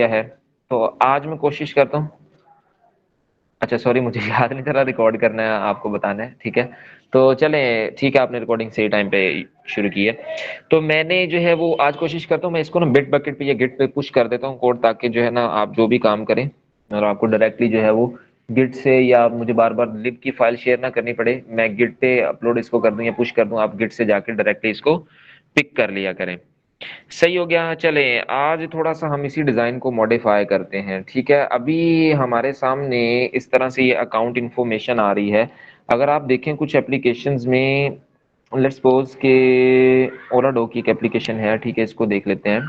क्या है। तो आज मैं कोशिश करता हूँ। अच्छा सॉरी, मुझे याद नहीं था रिकॉर्ड करना है, आपको बताना है, ठीक है। तो चले, ठीक है, आपने रिकॉर्डिंग सही टाइम पे शुरू की है। तो मैंने जो है वो आज कोशिश करता हूँ, मैं इसको ना बिट बकेट पे या गिट पे पुश कर देता हूँ कोड, ताकि जो है ना आप जो भी काम करें और आपको डायरेक्टली जो है वो गिट से, या मुझे बार बार लिब की फाइल शेयर ना करनी पड़े, मैं गिट पे अपलोड इसको कर दूं या पुश कर दूं, आप गिट से जाके डायरेक्टली इसको पिक कर लिया करें। सही हो गया। चले, आज थोड़ा सा हम इसी डिजाइन को मॉडिफाई करते हैं, ठीक है। अभी हमारे सामने इस तरह से ये अकाउंट इंफॉर्मेशन आ रही है। अगर आप देखें कुछ एप्लीकेशंस में, लेट्स सपोज के ओराडो की एक एप्लीकेशन है, ठीक है, इसको देख लेते हैं।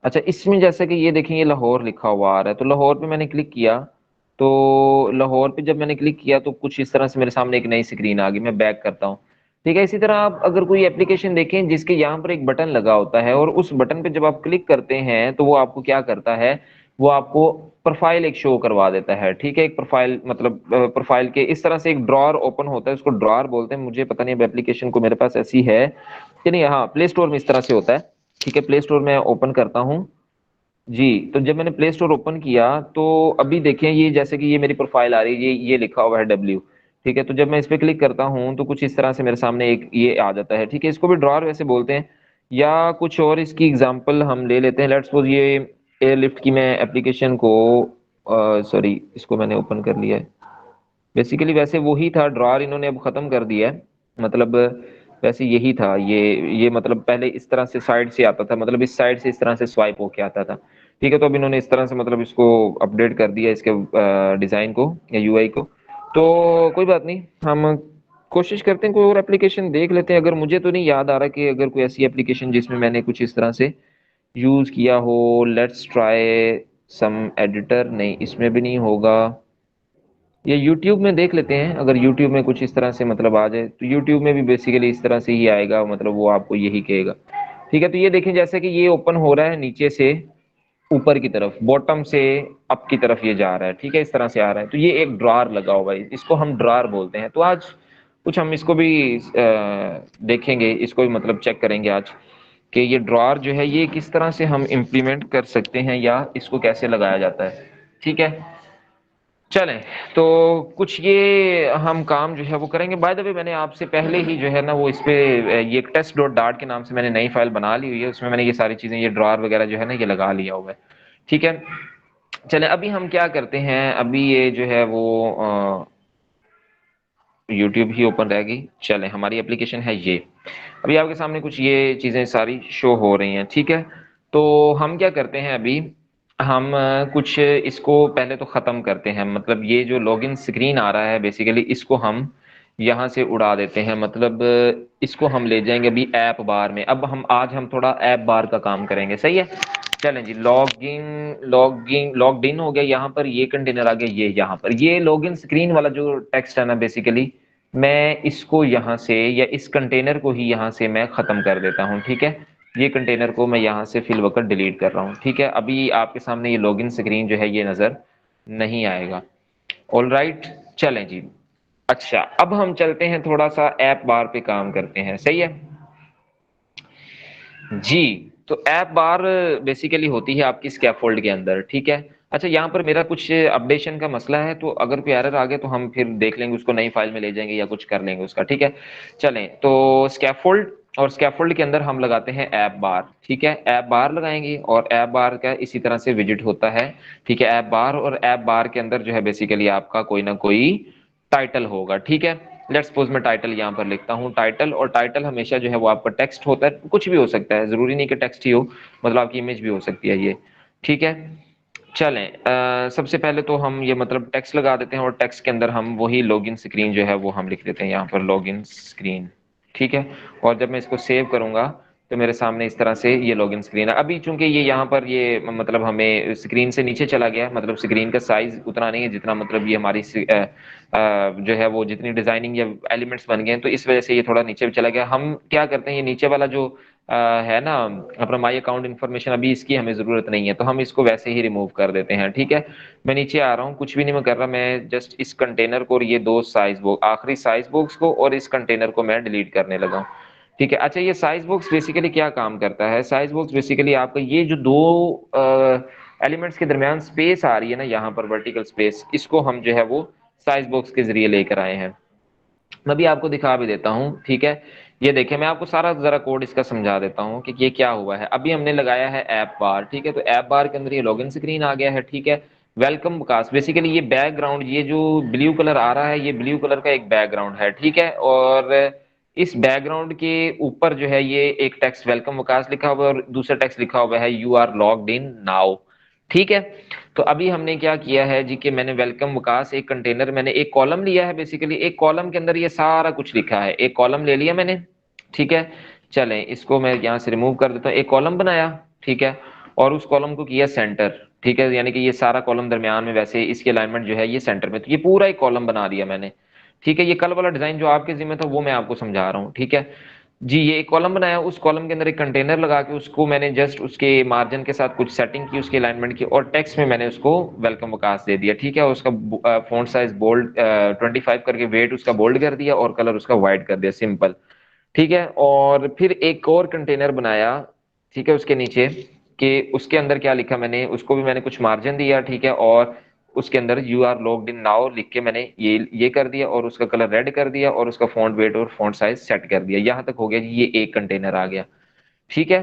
अच्छा, इसमें जैसे कि ये देखें, ये लाहौर लिखा हुआ आ रहा है, तो लाहौर पे मैंने क्लिक किया। तो लाहौर पे जब मैंने क्लिक किया तो कुछ इस तरह से मेरे सामने एक नई स्क्रीन आ गई। मैं बैक करता हूँ, ठीक है। इसी तरह आप अगर कोई एप्लीकेशन देखें जिसके यहाँ पर एक बटन लगा होता है, और उस बटन पे जब आप क्लिक करते हैं तो वो आपको क्या करता है, वो आपको प्रोफाइल एक शो करवा देता है, ठीक है। एक प्रोफाइल मतलब प्रोफाइल के इस तरह से एक ड्रॉअर ओपन होता है, उसको ड्रॉअर बोलते हैं। मुझे पता नहीं अब एप्लीकेशन को मेरे पास ऐसी है कि नहीं। हाँ, प्ले स्टोर में इस तरह से होता है, ठीक है। प्ले स्टोर में ओपन करता हूँ जी। तो जब मैंने प्ले स्टोर ओपन किया तो अभी देखें, ये जैसे कि ये मेरी प्रोफाइल आ रही है, ये लिखा हुआ है डब्ल्यू, ठीक है। तो जब मैं इस पे क्लिक करता हूँ तो कुछ इस तरह से मेरे सामने एक ये आ जाता है, ठीक है। इसको भी ड्रॉअर वैसे बोलते हैं, या कुछ और इसकी एग्जांपल हम ले लेते हैं। लेट्स सपोज ये एयरलिफ्ट की मैं एप्लीकेशन को, सॉरी, इसको मैंने ओपन कर लिया है। बेसिकली वैसे वही था ड्रॉअर, इन्होंने अब खत्म कर दिया है, मतलब वैसे यही था ये मतलब पहले इस तरह से साइड से आता था, मतलब इस साइड से इस तरह से स्वाइप होके आता था, ठीक है। तो अब इन्होंने इस तरह से मतलब इसको अपडेट कर दिया, इसके डिजाइन को या यूआई को। तो कोई बात नहीं, हम कोशिश करते हैं कोई और एप्लीकेशन देख लेते हैं। अगर मुझे तो नहीं याद आ रहा कि अगर कोई ऐसी एप्लीकेशन जिसमें मैंने कुछ इस तरह से यूज किया हो। लेट्स ट्राई सम एडिटर, नहीं इसमें भी नहीं होगा। ये YouTube में देख लेते हैं, अगर YouTube में कुछ इस तरह से मतलब आ जाए, तो YouTube में भी बेसिकली इस तरह से ही आएगा, मतलब वो आपको यही कहेगा, ठीक है। तो ये देखें, जैसे कि ये ओपन हो रहा है नीचे से ऊपर की तरफ, बॉटम से अप की तरफ ये जा रहा है, ठीक है, इस तरह से आ रहा है। तो ये एक ड्रॉअर लगा हुआ है, इसको हम ड्रॉअर बोलते हैं। तो आज कुछ हम इसको भी देखेंगे, इसको भी मतलब चेक करेंगे आज, कि ये ड्रॉअर जो है ये किस तरह से हम इम्प्लीमेंट कर सकते हैं, या इसको कैसे लगाया जाता है, ठीक है। चलें, तो कुछ ये हम काम जो है वो करेंगे। बाय द वे, मैंने आपसे पहले ही जो है ना वो इस पे ये टेस्ट डॉट डार्ट के नाम से मैंने नई फाइल बना ली हुई है, उसमें मैंने ये सारी चीजें, ये ड्रॉअर वगैरह जो है ना ये लगा लिया हुआ है, ठीक है। चलें, अभी हम क्या करते हैं, अभी ये जो है वो यूट्यूब ही ओपन रहेगी। चलें, हमारी एप्लीकेशन है ये। अभी आपके सामने कुछ ये चीजें सारी शो हो रही हैं, ठीक है। तो हम क्या करते हैं अभी, हम कुछ इसको पहले तो खत्म करते हैं, मतलब ये जो लॉगिन स्क्रीन आ रहा है बेसिकली इसको हम यहाँ से उड़ा देते हैं, मतलब इसको हम ले जाएंगे अभी ऐप बार में। अब हम आज हम थोड़ा ऐप बार का काम करेंगे, सही है। चलें जी, लॉगिन इन हो गया, यहाँ पर ये कंटेनर आ गया, ये यहाँ पर ये लॉगिन स्क्रीन वाला जो टेक्स्ट है ना, बेसिकली मैं इसको यहाँ से या इस कंटेनर को ही यहाँ से मैं खत्म कर देता हूँ, ठीक है। ये कंटेनर को मैं यहाँ से फिल वक्त डिलीट कर रहा हूँ, ठीक है। अभी आपके सामने ये लॉगिन स्क्रीन जो है ये नजर नहीं आएगा। ऑल राइट, चलें जी। अच्छा, अब हम चलते हैं थोड़ा सा ऐप बार पे काम करते हैं, सही है जी। तो ऐप बार बेसिकली होती है आपकी स्कैफोल्ड के अंदर, ठीक है। अच्छा, यहाँ पर मेरा कुछ अपडेशन का मसला है, तो अगर कोई एरर आ गया तो हम फिर देख लेंगे, उसको नई फाइल में ले जाएंगे या कुछ कर लेंगे उसका, ठीक है। चलें, तो स्कैफोल्ड, और स्कैफोल्ड के अंदर हम लगाते हैं ऐप बार, ठीक है। ऐप बार लगाएंगे और ऐप बार का इसी तरह से विजिट होता है, ठीक है। ऐप बार, और ऐप बार के अंदर जो है बेसिकली आपका कोई ना कोई टाइटल होगा, ठीक है। लेट्स सपोज मैं टाइटल यहाँ पर लिखता हूँ टाइटल, और टाइटल हमेशा जो है वो आपका टेक्स्ट होता है, कुछ भी हो सकता है, जरूरी नहीं कि टेक्स्ट ही हो, मतलब आपकी इमेज भी हो सकती है ये, ठीक है। चलें, सबसे पहले तो हम ये मतलब टेक्स्ट लगा देते हैं, और टेक्स्ट के अंदर हम वही लॉगिन स्क्रीन जो है वो हम लिख देते हैं यहाँ पर, लॉगिन स्क्रीन, ठीक है। और जब मैं इसको सेव करूंगा तो मेरे सामने इस तरह से ये लॉगिन स्क्रीन है। अभी चूंकि ये यहाँ पर ये मतलब हमें स्क्रीन से नीचे चला गया, मतलब स्क्रीन का साइज उतना नहीं है जितना मतलब ये हमारी जो है वो जितनी डिजाइनिंग या एलिमेंट्स बन गए हैं, तो इस वजह से ये थोड़ा नीचे भी चला गया। हम क्या करते हैं, ये नीचे वाला जो है ना अपना माई अकाउंट इन्फॉर्मेशन, अभी इसकी हमें जरूरत नहीं है, तो हम इसको वैसे ही रिमूव कर देते हैं, ठीक है। मैं नीचे आ रहा हूँ, कुछ भी नहीं मैं कर रहा, मैं जस्ट इस कंटेनर को और ये दो साइज बॉक्स, आखिरी साइज बॉक्स को और इस कंटेनर को मैं डिलीट करने लगा हूँ, ठीक है। अच्छा, ये साइज बॉक्स बेसिकली क्या काम करता है? साइज बॉक्स बेसिकली आपका ये जो दो एलिमेंट्स के दरमियान स्पेस आ रही है ना, यहाँ पर वर्टिकल स्पेस, इसको हम जो है वो साइज बॉक्स के जरिए लेकर आए हैं। मैं भी आपको दिखा भी देता हूँ, ठीक है। ये देखिए, मैं आपको सारा जरा कोड इसका समझा देता हूँ कि ये क्या हुआ है। अभी हमने लगाया है ऐप बार, ठीक है। तो ऐप बार के अंदर ये लॉगिन स्क्रीन आ गया है, ठीक है। वेलकम विकास, बेसिकली ये बैकग्राउंड, ये जो ब्लू कलर आ रहा है, ये ब्लू कलर का एक बैकग्राउंड है, ठीक है। और इस बैकग्राउंड के ऊपर जो है ये एक टेक्स्ट वेलकम विकास लिखा हुआ है और दूसरा टेक्स्ट लिखा हुआ है you are logged in now, ठीक है। तो अभी हमने क्या किया है जी कि मैंने वेलकम विकास एक कंटेनर, मैंने एक कॉलम लिया है, बेसिकली एक कॉलम के अंदर ये सारा कुछ लिखा है, एक कॉलम ले लिया मैंने, ठीक है। चलें, इसको मैं यहाँ से रिमूव कर देता हूँ। एक कॉलम बनाया, ठीक है, और उस कॉलम को किया सेंटर, ठीक है। यानी कि ये सारा कॉलम दरमियान में, वैसे इसकी अलाइनमेंट जो है ये सेंटर में, तो ये पूरा एक कॉलम बना दिया मैंने, ठीक है। ये कल वाला डिजाइन जो आपके जिम्मे था वो मैं आपको समझा रहा हूँ, ठीक है जी। ये एक कॉलम बनाया, उस कॉलम के अंदर एक कंटेनर लगा के उसको मैंने जस्ट उसके मार्जिन के साथ कुछ सेटिंग की उसके अलाइनमेंट की, और टेक्स्ट में मैंने उसको वेलकम विकास दे दिया, ठीक है। उसका फॉन्ट साइज बोल्ड 25 करके, वेट उसका बोल्ड कर दिया और कलर उसका व्हाइट कर दिया, सिंपल, ठीक है। और फिर एक और कंटेनर बनाया, ठीक है, उसके नीचे, कि उसके अंदर क्या लिखा मैंने, उसको भी मैंने कुछ मार्जिन दिया, ठीक है। और उसके अंदर you are logged in now लिख के मैंने ये कर दिया और उसका कलर रेड कर दिया और उसका फॉन्ट वेट और फॉन्ट साइज सेट कर दिया। यहां तक हो गया जी, ये एक कंटेनर आ गया, ठीक है।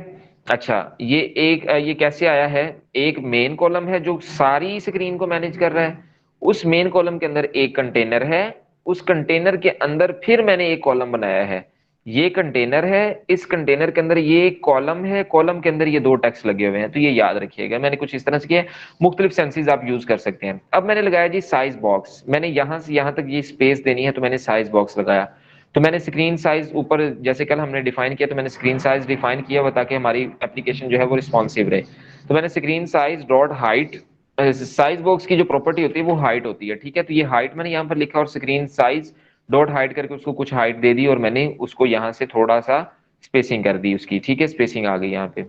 अच्छा, ये कैसे आया है? एक मेन कॉलम है जो सारी स्क्रीन को मैनेज कर रहा है, उस मेन कॉलम के अंदर एक कंटेनर है, उस कंटेनर के अंदर फिर मैंने एक कॉलम बनाया है, ये कंटेनर है, इस कंटेनर के अंदर ये एक कॉलम है, कॉलम के अंदर ये दो टेक्स्ट लगे हुए हैं। तो ये याद रखिएगा, मैंने कुछ इस तरह से किया है। मुख्तलिफ सेंसेस आप यूज कर सकते हैं। अब मैंने लगाया जी साइज बॉक्स, मैंने यहां से यहां तक ये स्पेस देनी है, तो मैंने साइज बॉक्स लगाया। तो मैंने स्क्रीन साइज ऊपर, जैसे कल हमने डिफाइन किया, तो मैंने स्क्रीन साइज डिफाइन किया हुआ ताकि हमारी एप्लीकेशन जो है वो रिस्पॉन्सिव रहे। तो मैंने screen size dot height, size box की जो प्रॉपर्टी होती है वो हाइट होती है, ठीक है। तो ये हाइट मैंने यहाँ पर लिखा और स्क्रीन साइज डॉट हाइट करके उसको कुछ हाइट दे दी और मैंने उसको यहाँ से थोड़ा सा स्पेसिंग कर दी उसकी, ठीक है। स्पेसिंग आ गई यहाँ पे।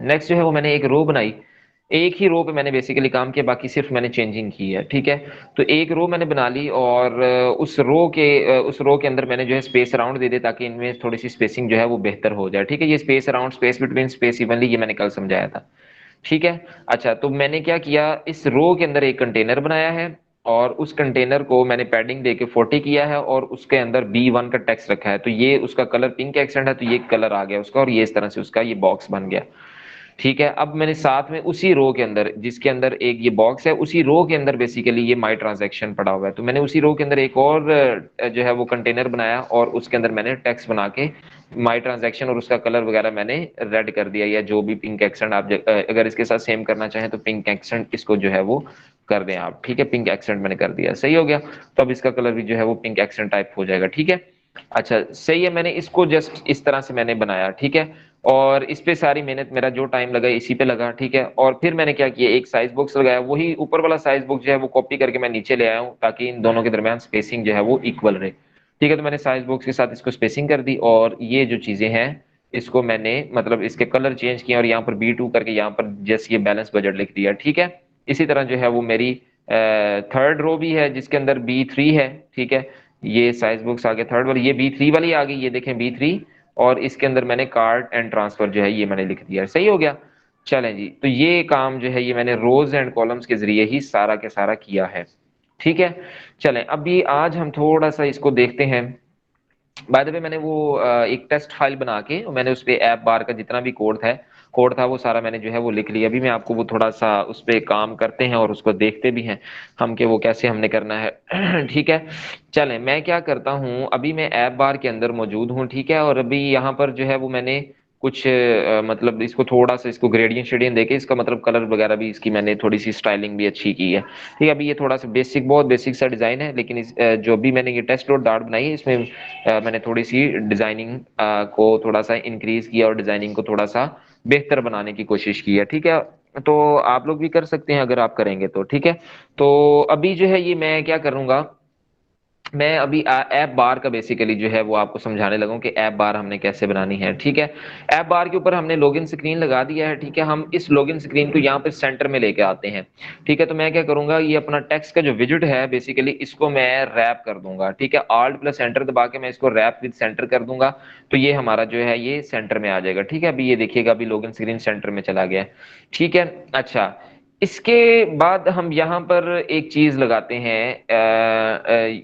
नेक्स्ट जो है वो मैंने एक रो बनाई, एक ही रो पे मैंने बेसिकली काम किया, बाकी सिर्फ मैंने चेंजिंग की है, ठीक है। तो एक रो मैंने बना ली और उस रो के अंदर मैंने जो है स्पेस अराउंड दे दिया ताकि इनमें थोड़ी सी स्पेसिंग जो है वो बेहतर हो जाए, ठीक है। ये space around, space between, space evenly, ये मैंने कल समझाया था, ठीक है। अच्छा, तो मैंने क्या किया, इस रो के अंदर एक कंटेनर बनाया है और उस कंटेनर को मैंने पैडिंग देके 40 किया है और उसके अंदर B1 का टेक्स्ट रखा है। तो ये उसका कलर पिंक एक्सेंट है, तो ये कलर आ गया उसका और ये इस तरह से उसका ये बॉक्स बन गया, ठीक है। अब मैंने साथ में उसी रो के अंदर, जिसके अंदर एक ये बॉक्स है, उसी रो के अंदर बेसिकली ये माई ट्रांजैक्शन पड़ा हुआ है, तो मैंने उसी रो के अंदर एक और जो है वो कंटेनर बनाया और उसके अंदर मैंने टेक्स्ट बना के माई ट्रांजैक्शन और उसका कलर वगैरह मैंने रेड कर दिया, या जो भी पिंक एक्सेंट आप अगर इसके साथ सेम करना चाहें तो पिंक एक्सेंट इसको जो है वो कर दें आप, ठीक है। पिंक एक्सेंट मैंने कर दिया, सही हो गया। तो अब इसका कलर भी जो है वो पिंक एक्सेंट टाइप हो जाएगा, ठीक है। अच्छा, सही है। मैंने इसको जस्ट इस तरह से मैंने बनाया, ठीक है। और इस पे सारी मेहनत, मेरा जो टाइम लगा इसी पे लगा, ठीक है। और फिर मैंने क्या किया, एक साइज बॉक्स लगाया, वही ऊपर वाला साइज बॉक्स जो है वो कॉपी करके मैं नीचे ले आया हूँ ताकि इन दोनों के दरमियान स्पेसिंग जो है वो इक्वल रहे, ठीक है। तो मैंने साइज बॉक्स के साथ इसको स्पेसिंग कर दी और ये जो चीजें हैं इसको मैंने मतलब इसके कलर चेंज किए और यहाँ पर B2 करके यहाँ पर जस्ट ये बैलेंस बजट लिख दिया, ठीक है। इसी तरह जो है वो मेरी थर्ड रो भी है जिसके अंदर B3 है, ठीक है। ये साइज बॉक्स आ गया थर्ड वाली, ये B3 वाली आ गई, ये देखें B3, और इसके अंदर मैंने कार्ड एंड ट्रांसफर जो है ये मैंने लिख दिया, सही हो गया। चलें जी, तो ये काम जो है ये मैंने रोज एंड कॉलम्स के जरिए ही सारा के सारा किया है, ठीक है। चलें, अभी आज हम थोड़ा सा इसको देखते हैं। बाय द वे, मैंने वो एक टेस्ट फाइल बना के मैंने उस पे ऐप बार का जितना भी कोड था वो सारा मैंने जो है वो लिख लिया। अभी मैं आपको वो थोड़ा सा उस पे काम करते हैं और उसको देखते भी हैं हम कि वो कैसे हमने करना है ठीक है। चलें, मैं क्या करता हूँ, अभी मैं ऐप बार के अंदर मौजूद हूँ, ठीक है। और अभी यहाँ पर जो है वो मैंने कुछ मतलब इसको थोड़ा सा इसको ग्रेडियंट शेडियंट देके इसका मतलब कलर वगैरह भी इसकी मैंने थोड़ी सी स्टाइलिंग भी अच्छी की है, ठीक है। अभी ये थोड़ा सा बेसिक, बहुत बेसिक सा डिजाइन है, लेकिन जो भी मैंने ये टेस्ट डॉट डार्ट बनाई है इसमें मैंने थोड़ी सी डिजाइनिंग को थोड़ा सा इंक्रीज किया और डिजाइनिंग को थोड़ा सा बेहतर बनाने की कोशिश की है, ठीक है। तो आप लोग भी कर सकते हैं अगर आप करेंगे तो, ठीक है। तो अभी जो है ये मैं क्या करूंगा, मैं अभी ऐप बार का बेसिकली जो है वो आपको समझाने लगा हूं कि ऐप बार हमने कैसे बनानी है, ठीक है। ऐप बार के ऊपर हमने लॉगिन स्क्रीन लगा दिया है, ठीक है। हम इस लॉगिन स्क्रीन को यहाँ पे सेंटर में लेके आते हैं, ठीक है। तो मैं क्या करूंगा, ये अपना टेक्स्ट का जो विजिट है बेसिकली इसको मैं रैप कर दूंगा, ठीक है। Alt प्लस एंटर दबा के मैं इसको रैप विद सेंटर कर दूंगा, तो ये हमारा जो है ये सेंटर में आ जाएगा, ठीक है। अभी ये देखिएगा, अभी लॉगिन स्क्रीन सेंटर में चला गया है, ठीक है। अच्छा, इसके बाद हम यहाँ पर एक चीज लगाते हैं,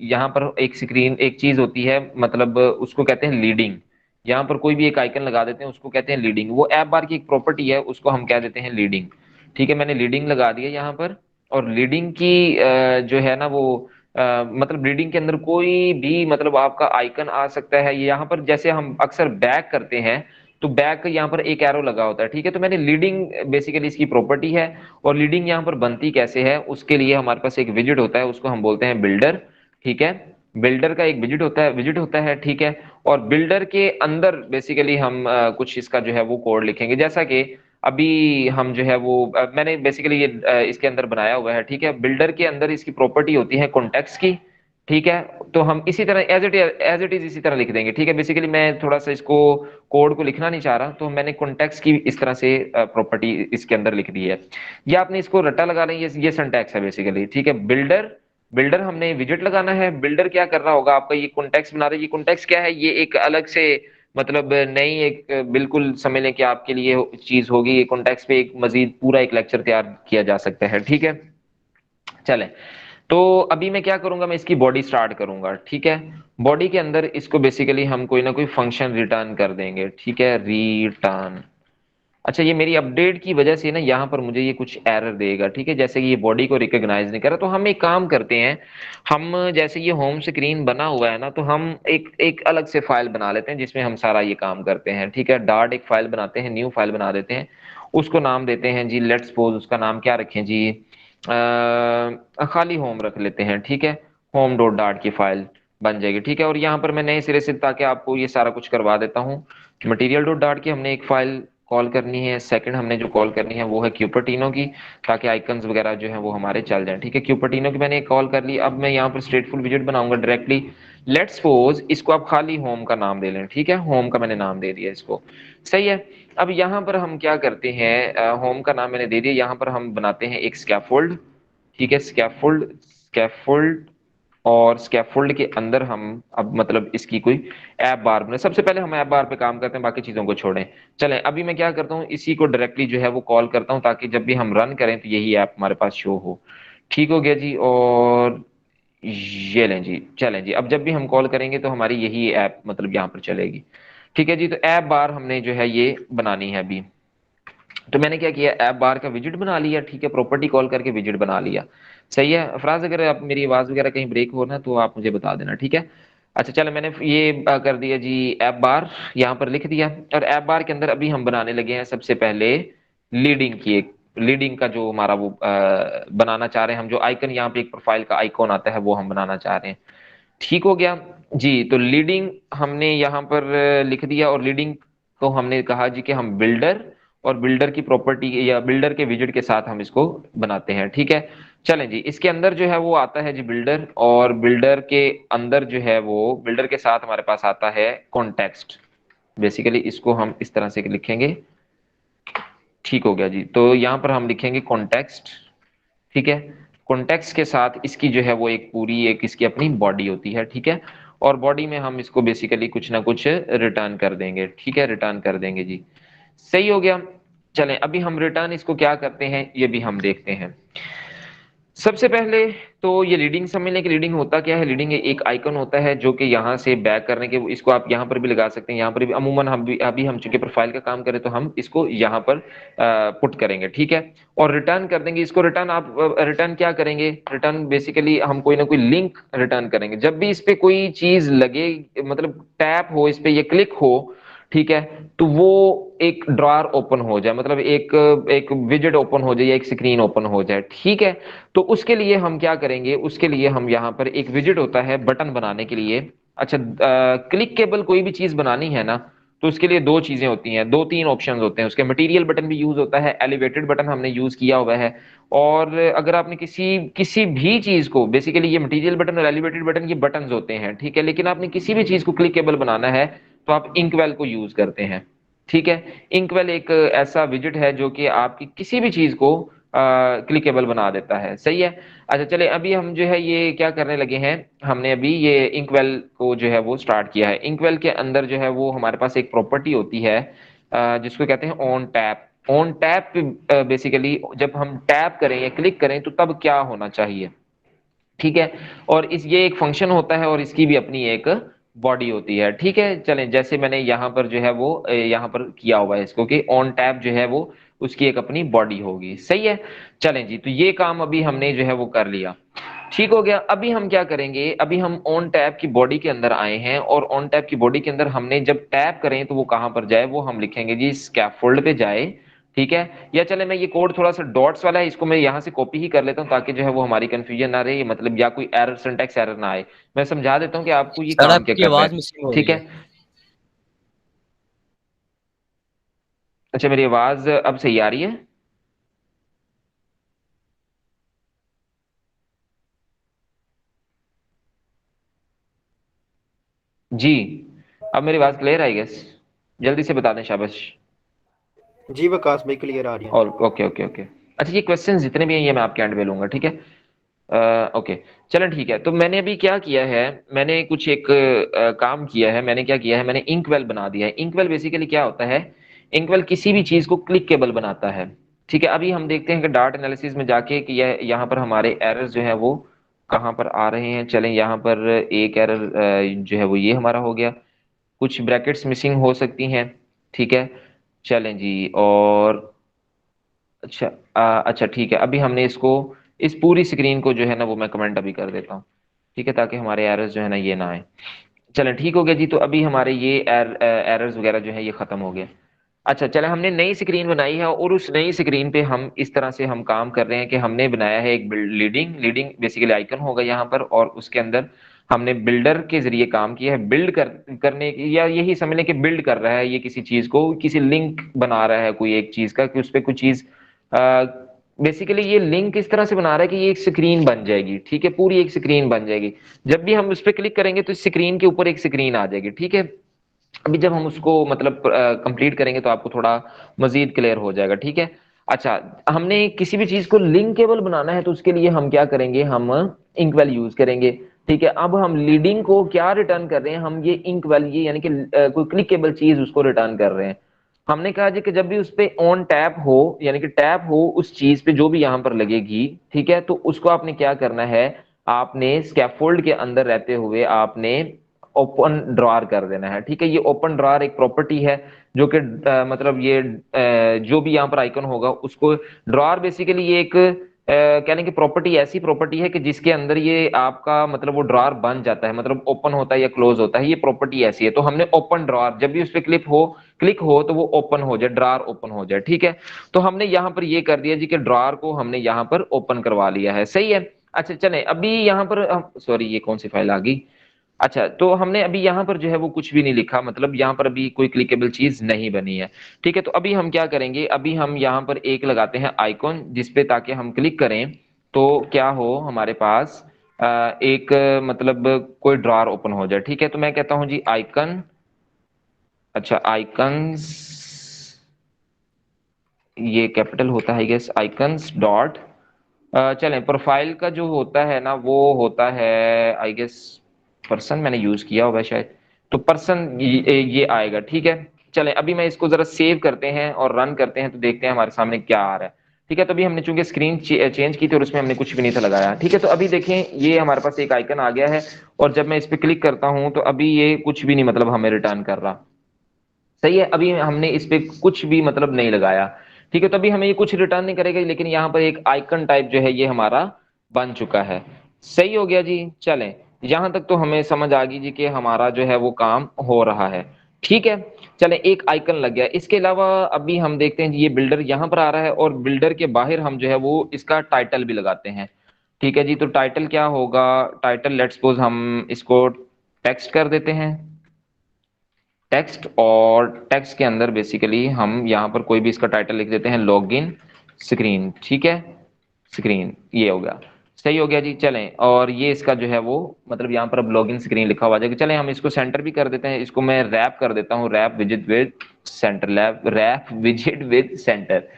यहाँ पर एक स्क्रीन एक चीज होती है, मतलब उसको कहते हैं लीडिंग। यहाँ पर कोई भी एक आइकन लगा देते हैं, उसको कहते हैं लीडिंग। वो ऐप बार की एक प्रॉपर्टी है, उसको हम कह देते हैं लीडिंग, ठीक है। मैंने लीडिंग लगा दिया यहाँ पर। और लीडिंग की जो है ना वो मतलब लीडिंग के अंदर कोई भी मतलब आपका आइकन आ सकता है। यहाँ पर जैसे हम अक्सर बैक करते हैं तो बैक यहाँ पर एक एरो लगा होता है, ठीक है। तो मैंने लीडिंग बेसिकली इसकी प्रॉपर्टी है। और लीडिंग यहाँ पर बनती कैसे है, उसके लिए हमारे पास एक विजिट होता है, उसको हम बोलते हैं बिल्डर, ठीक है। बिल्डर का एक विजिट होता है, ठीक है। और बिल्डर के अंदर बेसिकली हम कुछ इसका जो है वो कोड लिखेंगे, जैसा कि अभी हम जो है वो मैंने बेसिकली ये इसके अंदर बनाया हुआ है, ठीक है। बिल्डर के अंदर इसकी प्रॉपर्टी होती है कॉन्टेक्स्ट की, ठीक है। तो हम इसी तरह एज इट इज इसी तरह लिख देंगे, ठीक है। बेसिकली मैं थोड़ा सा इसको कोड को लिखना नहीं चाह रहा, तो मैंने कॉन्टेक्स्ट की इस तरह से प्रॉपर्टी इसके अंदर लिख दी है। या आपने इसको रट्टा लगा लें, ये सिंटैक्स है बेसिकली, ठीक है। बिल्डर बिल्डर हमने विजिट लगाना है। बिल्डर क्या कर रहा होगा, आपका ये कॉन्टेक्स्ट बना रहा है। ये कॉन्टेक्स्ट क्या है, ये एक अलग से मतलब नई एक बिल्कुल समझ लें कि आपके लिए चीज होगी। ये कॉन्टेक्स्ट पे एक मजीद पूरा एक लेक्चर तैयार किया जा सकता है, ठीक है। चले, तो अभी मैं क्या करूंगा, मैं इसकी बॉडी स्टार्ट करूंगा, ठीक है। बॉडी के अंदर इसको बेसिकली हम कोई ना कोई फंक्शन रिटर्न कर देंगे, ठीक है, रिटर्न। अच्छा, ये मेरी अपडेट की वजह से ना यहाँ पर मुझे ये कुछ एरर देगा, ठीक है। जैसे कि ये बॉडी को रिकॉग्नाइज नहीं कर रहा, तो हम एक काम करते हैं। हम जैसे ये होम स्क्रीन बना हुआ है ना, तो हम एक एक अलग से फाइल बना लेते हैं जिसमें हम सारा ये काम करते हैं, ठीक है। डार्ट एक फाइल बनाते हैं, न्यू फाइल बना देते हैं। उसको नाम देते हैं जी, लेट्स सपोज उसका नाम क्या रखें जी, खाली होम रख लेते हैं, ठीक है। होम डॉट डार्ट की फाइल बन जाएगी, ठीक है। और यहाँ पर मैं नए सिरे से, ताकि आपको ये सारा कुछ करवा देता हूँ, मटेरियल डॉट डार्ट की हमने एक फाइल कॉल करनी है। सेकंड हमने जो कॉल करनी है वो है क्यूपर्टिनो की, ताकि आइकन्स वगैरह जो है वो हमारे चल जाएं, ठीक है। क्यूपर्टिनो की मैंने एक कॉल कर ली। अब मैं यहाँ पर स्टेटफुल विजिट बनाऊंगा डायरेक्टली। लेट्स सपोज इसको आप खाली होम का नाम दे लें, ठीक है। होम का मैंने नाम दे दिया इसको, सही है। अब यहाँ पर हम क्या करते हैं, होम का नाम मैंने दे दिया, यहाँ पर हम बनाते हैं एक स्कैफोल्ड, ठीक है। स्कैफोल्ड स्कैफोल्ड और स्कैफोल्ड के अंदर हम अब मतलब इसकी कोई ऐप बार बने। सबसे पहले हम ऐप बार पे काम करते हैं, बाकी चीजों को छोड़ें। चलें, अभी मैं क्या करता हूँ, इसी को डायरेक्टली जो है वो कॉल करता हूँ, ताकि जब भी हम रन करें तो यही ऐप हमारे पास शो हो। ठीक हो गया जी। और ये लें जी, चलें जी। अब जब भी हम कॉल करेंगे तो हमारी यही ऐप मतलब यहाँ पर चलेगी, ठीक है जी। तो ऐप बार हमने जो है ये बनानी है अभी। तो मैंने क्या किया, ऐप बार का विजिट बना लिया, ठीक है। प्रॉपर्टी कॉल करके विजिट बना लिया, सही है। अफराज, अगर आप मेरी आवाज वगैरह कहीं ब्रेक हो ना तो आप मुझे बता देना, ठीक है। अच्छा, चलो, मैंने ये कर दिया जी, ऐप बार यहाँ पर लिख दिया। और ऐप बार के अंदर अभी हम बनाने लगे हैं सबसे पहले लीडिंग की एक, लीडिंग का जो हमारा वो बनाना चाह रहे हैं हम, जो आइकन यहाँ पे एक प्रोफाइल का आइकॉन आता है वो हम बनाना चाह रहे हैं। ठीक हो गया जी। तो लीडिंग हमने यहाँ पर लिख दिया। और लीडिंग को हमने कहा जी कि हम बिल्डर और बिल्डर की प्रॉपर्टी या बिल्डर के विजिट के साथ हम इसको बनाते हैं, ठीक है। चलें जी, इसके अंदर जो है वो आता है जी बिल्डर, और बिल्डर के अंदर जो है वो बिल्डर के साथ हमारे पास आता है कॉन्टेक्स्ट। बेसिकली इसको हम इस तरह से लिखेंगे, ठीक हो गया जी। तो यहाँ पर हम लिखेंगे कॉन्टेक्स्ट, ठीक है। कॉन्टेक्स्ट के साथ इसकी जो है वो एक पूरी एक इसकी अपनी बॉडी होती है, ठीक है। और बॉडी में हम इसको बेसिकली कुछ ना कुछ रिटर्न कर देंगे, ठीक है, रिटर्न कर देंगे जी। सही हो गया। चलें, अभी हम रिटर्न इसको क्या करते हैं ये भी हम देखते हैं। सबसे पहले तो ये लीडिंग समझ लें कि लीडिंग होता क्या है। लीडिंग एक आइकन होता है जो कि यहाँ से बैक करने के, इसको आप यहाँ पर भी लगा सकते हैं, यहाँ पर भी। अमूमन हम भी अभी हम चूंकि प्रोफाइल का काम करें तो हम इसको यहाँ पर पुट करेंगे, ठीक है। और रिटर्न कर देंगे इसको। रिटर्न आप रिटर्न क्या करेंगे, रिटर्न बेसिकली हम कोई ना कोई लिंक रिटर्न करेंगे। जब भी इस पे कोई चीज लगे, मतलब टैप हो इस पे, ये क्लिक हो, ठीक है, तो वो एक ड्रॉअर ओपन हो जाए, मतलब एक एक विजेट ओपन हो जाए या एक स्क्रीन ओपन हो जाए, ठीक है। तो उसके लिए हम क्या करेंगे, उसके लिए हम यहाँ पर एक विजिट होता है बटन बनाने के लिए। अच्छा, क्लिकेबल कोई भी चीज बनानी है ना, तो उसके लिए दो चीजें होती हैं, दो तीन ऑप्शंस होते हैं उसके। मटेरियल बटन भी यूज होता है, एलिवेटेड बटन हमने यूज किया हुआ है। और अगर आपने किसी किसी भी चीज को, बेसिकली ये मटेरियल बटन और एलिवेटेड बटन ये बटन्स होते हैं, ठीक है, लेकिन आपने किसी भी चीज को क्लिकेबल बनाना है तो आप इंकवेल को यूज करते हैं। ठीक है, इंकवेल एक ऐसा विजिट है जो कि आपकी किसी भी चीज को क्लिकेबल बना देता है। सही है। अच्छा चले, अभी हम जो है ये क्या करने लगे हैं, हमने अभी ये इंकवेल को जो है वो स्टार्ट किया है। इंकवेल के अंदर जो है वो हमारे पास एक प्रॉपर्टी होती है जिसको कहते हैं on tap. On tap basically जब हम टैप करें या क्लिक करें तो तब क्या होना चाहिए, ठीक है। और इस ये एक फंक्शन होता है और इसकी भी अपनी एक बॉडी होती है। ठीक है, चलें, जैसे मैंने यहाँ पर जो है वो यहाँ पर किया हुआ है इसको कि ऑन टैप जो है वो उसकी एक अपनी बॉडी होगी। सही है। चलें जी, तो ये काम अभी हमने जो है वो कर लिया, ठीक हो गया। अभी हम क्या करेंगे, अभी हम ऑन टैप की बॉडी के अंदर आए हैं और ऑन टैप की बॉडी के अंदर हमने जब टैप करें तो वो कहां पर जाए, वो हम लिखेंगे जी स्कैफोल्ड पे जाए। ठीक है, या चले मैं ये कोड थोड़ा सा डॉट्स वाला है, इसको मैं यहाँ से कॉपी ही कर लेता हूँ ताकि जो है वो हमारी कंफ्यूजन ना रहे, मतलब या कोई एरर, सिंटैक्स एरर ना आए। मैं समझा देता हूँ कि आपको ये सर काम क्या आपकी करना आवाज है। मिसिंग हो ठीक रही है, है। अच्छा मेरी आवाज अब सही आ रही है? जी, अब मेरी आवाज क्लियर आई गेस? जल्दी से बता दें, शाबाश। जी वकास भाई क्लियर आ रही है। और ओके ओके ओके। अच्छा, ये क्वेश्चन जितने भी हैं ये मैं आपके एंड पे लूंगा, ठीक है। ओके, चलो ठीक है। तो मैंने अभी क्या किया है, मैंने कुछ एक काम किया है। मैंने क्या किया है, मैंने इंकवेल बना दिया है। इंकवेल बेसिकली क्या होता है, इंकवेल किसी भी चीज को क्लिकेबल बनाता है। ठीक है, अभी हम देखते हैं कि डाटा एनालिसिस में जाके कि यह यहाँ पर हमारे एरर्स जो है वो कहाँ पर आ रहे हैं। चलें, यहाँ पर एक एरर जो है वो ये हमारा हो गया, कुछ ब्रैकेट्स मिसिंग हो सकती हैं। ठीक है, चलें जी। और अच्छा अच्छा ठीक है, अभी हमने इसको, इस पूरी स्क्रीन को जो है ना वो मैं कमेंट अभी कर देता हूँ, ठीक है, ताकि हमारे एरर्स जो है ना ये ना आए। चलें ठीक हो गया जी। तो अभी हमारे ये एरर्स वगैरह जो है ये खत्म हो गए। अच्छा चले, हमने नई स्क्रीन बनाई है और उस नई स्क्रीन पे हम इस तरह से हम काम कर रहे हैं कि हमने बनाया है एक लीडिंग लीडिंग बेसिकली आइकन होगा यहाँ पर, और उसके अंदर हमने बिल्डर के जरिए काम किया है। करने की, या यही समझ लें कि बिल्ड कर रहा है ये किसी चीज को, किसी लिंक बना रहा है कोई एक चीज का, कि उस पर कुछ चीज बेसिकली ये लिंक इस तरह से बना रहा है कि ये एक स्क्रीन बन जाएगी। ठीक है, पूरी एक स्क्रीन बन जाएगी। जब भी हम उस पर क्लिक करेंगे तो इस स्क्रीन के ऊपर एक स्क्रीन आ जाएगी। ठीक है, अभी जब हम उसको मतलब कंप्लीट करेंगे तो आपको थोड़ा मजीद क्लियर हो जाएगा। ठीक है। अच्छा, हमने किसी भी चीज को लिंकेबल बनाना है तो उसके लिए हम क्या करेंगे, हम इंकवेल यूज करेंगे। ठीक है, अब हम लीडिंग को क्या रिटर्न कर रहे हैं, हम ये इंकवेल, ये यानी कि कोई क्लिकेबल चीज उसको रिटर्न कर रहे हैं। हमने कहा जी कि जब भी उस पे ऑन टैप हो, यानी कि टैप हो उस चीज पे जो भी यहां पर लगेगी, ठीक है, तो उसको आपने क्या करना है, आपने स्कैफोल्ड के अंदर रहते हुए आपने ओपन ड्रॉर कर देना है। ठीक है, ये ओपन ड्रॉर एक प्रॉपर्टी है जो कि मतलब ये जो भी यहाँ पर आइकन होगा उसको, ड्रॉर बेसिकली ये एक कहने की प्रॉपर्टी, ऐसी प्रॉपर्टी है कि जिसके अंदर ये आपका मतलब वो ड्रॉर बन जाता है, मतलब ओपन होता है या क्लोज होता है, ये प्रॉपर्टी ऐसी है। तो हमने ओपन ड्रॉर, जब भी उस पर क्लिक हो तो वो ओपन हो जाए, ड्रॉर ओपन हो जाए। ठीक है, तो हमने यहाँ पर ये कर दिया जी कि ड्रॉर को हमने यहाँ पर ओपन करवा लिया है। सही है। अच्छा चले, अभी यहाँ पर सॉरी ये कौन सी फाइल आ गई। अच्छा, तो हमने अभी यहाँ पर जो है वो कुछ भी नहीं लिखा, मतलब यहाँ पर अभी कोई क्लिकेबल चीज नहीं बनी है। ठीक है, तो अभी हम क्या करेंगे, अभी हम यहाँ पर एक लगाते हैं आइकॉन जिसपे, ताकि हम क्लिक करें तो क्या हो हमारे पास एक मतलब कोई ड्रॉर ओपन हो जाए। ठीक है, तो मैं कहता हूँ जी आइकन, अच्छा आइकन्स, ये कैपिटल होता है गेस, आइकन्स डॉट, चलें, प्रोफाइल का जो होता है ना वो होता है आई गेस पर्सन, मैंने यूज किया होगा शायद, तो पर्सन ये आएगा। ठीक है, चलें, अभी मैं इसको जरा सेव करते हैं और रन करते हैं तो देखते हैं हमारे सामने क्या आ रहा है। ठीक है, तो अभी हमने चूंकि स्क्रीन चेंज की थी और उसमें हमने कुछ भी नहीं था लगाया। ठीक है, तो अभी देखें ये हमारे पास एक आइकन आ गया है, और जब मैं इस पर क्लिक करता हूं तो अभी ये कुछ भी नहीं मतलब हमें रिटर्न कर रहा। सही है, अभी हमने इस पे कुछ भी मतलब नहीं लगाया। ठीक है, तो अभी हमें ये कुछ रिटर्न नहीं करेगा, लेकिन यहाँ पर एक आइकन टाइप जो है ये हमारा बन चुका है। सही हो गया जी। चलें, यहां तक तो हमें समझ आ गई जी कि हमारा जो है वो काम हो रहा है। ठीक है, चलें, एक आइकन लग गया। इसके अलावा अभी हम देखते हैं जी, ये बिल्डर यहाँ पर आ रहा है और बिल्डर के बाहर हम जो है वो इसका टाइटल भी लगाते हैं। ठीक है जी, तो टाइटल क्या होगा, टाइटल लेट्स सपोज हम इसको टेक्स्ट कर देते हैं। टेक्स्ट, और टेक्स्ट के अंदर बेसिकली हम यहाँ पर कोई भी इसका टाइटल लिख देते हैं, लॉगिन स्क्रीन। ठीक है, स्क्रीन ये हो गया, सही हो गया जी। चलें, और ये इसका जो है वो मतलब यहाँ पर अब लॉगिन स्क्रीन लिखा हुआ आ जाएगा। चलें हम इसको सेंटर भी कर देते हैं, इसको मैं रैप कर देता हूँ, रैप विजिट विद सेंटर, रैप विजिट विद सेंटर।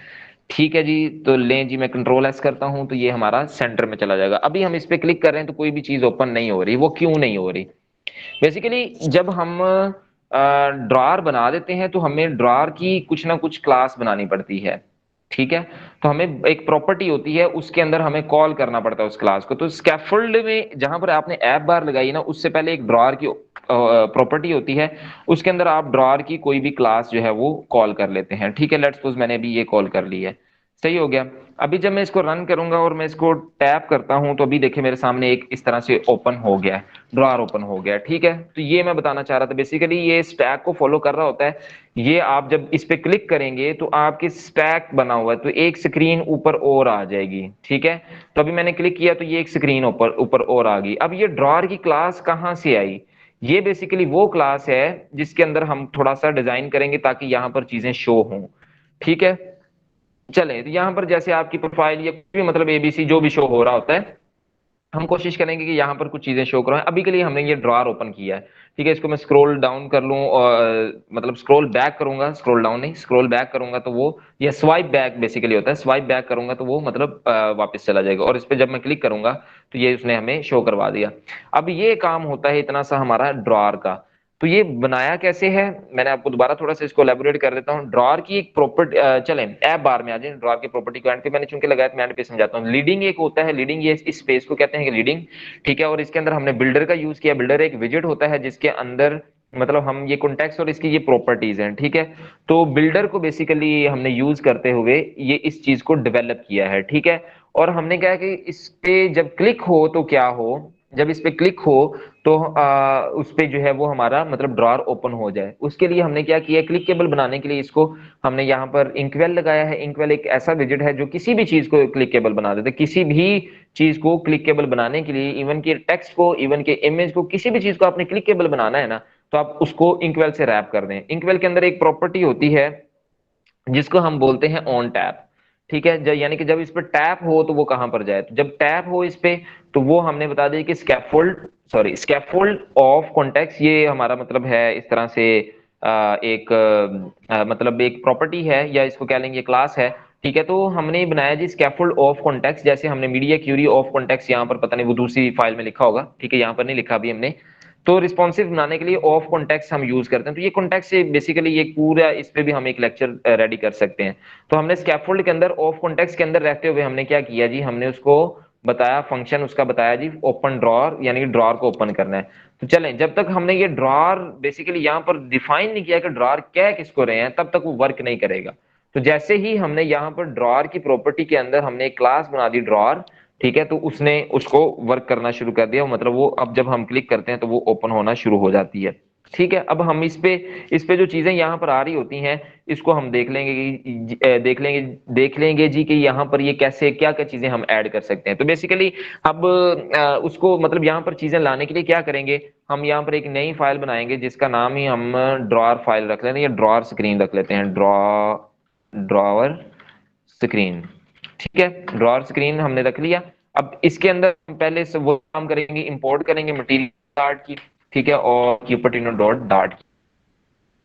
ठीक है जी, तो लें जी, मैं कंट्रोल एस करता हूं तो ये हमारा सेंटर में चला जाएगा। अभी हम इस पे क्लिक कर रहे हैं तो कोई भी चीज ओपन नहीं हो रही। वो क्यों नहीं हो रही? बेसिकली जब हम ड्रॉर बना देते हैं तो हमें ड्रॉर की कुछ ना कुछ क्लास बनानी पड़ती है। ठीक है, तो हमें एक प्रॉपर्टी होती है, उसके अंदर हमें कॉल करना पड़ता है उस क्लास को। तो स्कैफोल्ड में जहां पर आपने ऐप बार लगाई ना, उससे पहले एक ड्रॉर की प्रॉपर्टी होती है, उसके अंदर आप ड्रॉर की कोई भी क्लास जो है वो कॉल कर लेते हैं। ठीक है, लेट्स सपोज मैंने अभी ये कॉल कर ली है, सही हो गया। अभी जब मैं इसको रन करूंगा और मैं इसको टैप करता हूं तो अभी देखिए मेरे सामने एक इस तरह से ओपन हो गया है, ड्रॉर ओपन हो गया। ठीक है, तो ये मैं बताना चाह रहा था, बेसिकली ये स्टैक को फॉलो कर रहा होता है। ये आप जब इस पे क्लिक करेंगे तो आपकी स्टैक बना हुआ है, तो एक स्क्रीन ऊपर और आ जाएगी। ठीक है, तो अभी मैंने क्लिक किया तो ये एक स्क्रीन ऊपर ऊपर और आ गई। अब ये ड्रॉर की क्लास कहां से आई? ये बेसिकली वो क्लास है जिसके अंदर हम थोड़ा सा डिजाइन करेंगे ताकि यहां पर चीजें शो हों। ठीक है, चले, तो यहां पर जैसे आपकी प्रोफाइल या कोई भी मतलब एबीसी जो भी शो हो रहा होता है, हम कोशिश करेंगे कि यहाँ पर कुछ चीजें शो कराएं। अभी के लिए हमने ये ड्रॉर ओपन किया है। ठीक है, इसको मैं स्क्रॉल डाउन कर लूं और मतलब स्क्रॉल बैक करूंगा, स्क्रॉल डाउन नहीं, स्क्रॉल बैक करूंगा तो वो, या स्वाइप बैक बेसिकली होता है, स्वाइप बैक करूंगा तो वो मतलब वापस चला जाएगा। और इस पे जब मैं क्लिक करूंगा तो ये उसने हमें शो करवा दिया। अब ये काम होता है इतना सा हमारा ड्रॉर का। तो ये बनाया कैसे है, मैंने आपको दोबारा थोड़ा सा इसको एलेबोरेट कर देता हूँ। ड्रॉर की एक प्रॉपर्टी, चलें ऐप बार में आ जाए, ड्रॉर की प्रॉपर्टी को एंड पे मैंने चूंकि लगाया तो मैं एंड पे समझाता हूँ। लीडिंग एक होता है, लीडिंग ये इस स्पेस को कहते हैं कि लीडिंग। ठीक है, और इसके अंदर हमने बिल्डर का यूज किया। बिल्डर एक विजिट होता है जिसके अंदर मतलब हम ये कॉन्टेक्स्ट और इसकी ये प्रॉपर्टीज हैं। ठीक है, तो बिल्डर को बेसिकली हमने यूज करते हुए ये इस चीज को डेवलप किया है। ठीक है, और हमने क्या है कि इस पे जब क्लिक हो तो क्या हो, जब इस पे क्लिक हो तो उस पे जो है वो हमारा मतलब ड्रॉर ओपन हो जाए, उसके लिए हमने क्या किया, क्लिकेबल बनाने के लिए इसको हमने यहाँ पर इंकवेल लगाया है। इंकवेल एक ऐसा विजिट है जो किसी भी चीज को क्लिकेबल बना देता है। किसी भी चीज को क्लिकेबल बनाने के लिए, इवन के टेक्स्ट को, इवन के इमेज को, किसी भी चीज को आपने क्लिकेबल बनाना है ना, तो आप उसको इंकवेल से रैप कर दें। इंकवेल के अंदर एक प्रॉपर्टी होती है जिसको हम बोलते हैं ऑन टैप। ठीक है, यानी कि जब इस पर टैप हो तो वो कहां पर जाए, तो जब टैप हो इस पे तो वो हमने बता दिया कि स्कैफोल्ड ऑफ कॉन्टेक्स्ट, ये हमारा मतलब है इस तरह से एक मतलब एक प्रॉपर्टी है या इसको कह लेंगे क्लास है। ठीक है, तो हमने बनाया जी स्कैफोल्ड ऑफ कॉन्टेक्स्ट, जैसे हमने मीडिया क्यूरी ऑफ कॉन्टेक्स्ट यहाँ पर पता नहीं वो दूसरी फाइल में लिखा होगा। ठीक है, यहाँ पर नहीं लिखा अभी हमने। तो रिस्पॉन्सिव बनाने के लिए ऑफ कॉन्टेक्स्ट हम यूज करते हैं। तो ये कॉन्टेक्स्ट से बेसिकली ये पूरा, इस पे भी हम एक लेक्चर रेडी कर सकते हैं। तो हमने स्कैफोल्ड के अंदर ऑफ कॉन्टेक्स्ट के अंदर रहते हुए हमने क्या किया जी, हमने उसको बताया, फंक्शन उसका बताया जी ओपन ड्रॉर, यानी कि ड्रॉर को ओपन करना है। तो चलें, जब तक हमने ये ड्रॉर बेसिकली यहाँ पर डिफाइन नहीं किया कि ड्रॉर कह किसको रहे हैं, तब तक वो वर्क नहीं करेगा। तो जैसे ही हमने यहाँ पर ड्रॉर की प्रॉपर्टी के अंदर हमने एक क्लास बना दी ड्रॉर, ठीक है, तो उसने उसको वर्क करना शुरू कर दिया, मतलब वो अब जब हम क्लिक करते हैं तो वो ओपन होना शुरू हो जाती है। ठीक है, अब हम इस पे जो चीजें यहाँ पर आ रही होती हैं, इसको हम देख लेंगे जी कि यहाँ पर ये कैसे क्या क्या चीजें हम ऐड कर सकते हैं। तो बेसिकली अब उसको मतलब यहाँ पर चीजें लाने के लिए क्या करेंगे, हम यहाँ पर एक नई फाइल बनाएंगे जिसका नाम ही हम ड्रॉर फाइल रख लेते हैं, या ड्रॉर स्क्रीन रख लेते हैं, ड्रॉवर स्क्रीन। ठीक है, ड्रॉर स्क्रीन हमने रख लिया। अब इसके अंदर हम पहले से वो काम करेंगे, इंपोर्ट करेंगे मटेरियल डार्ट की। ठीक है, और क्यूपर्टिनो डॉट डार्ट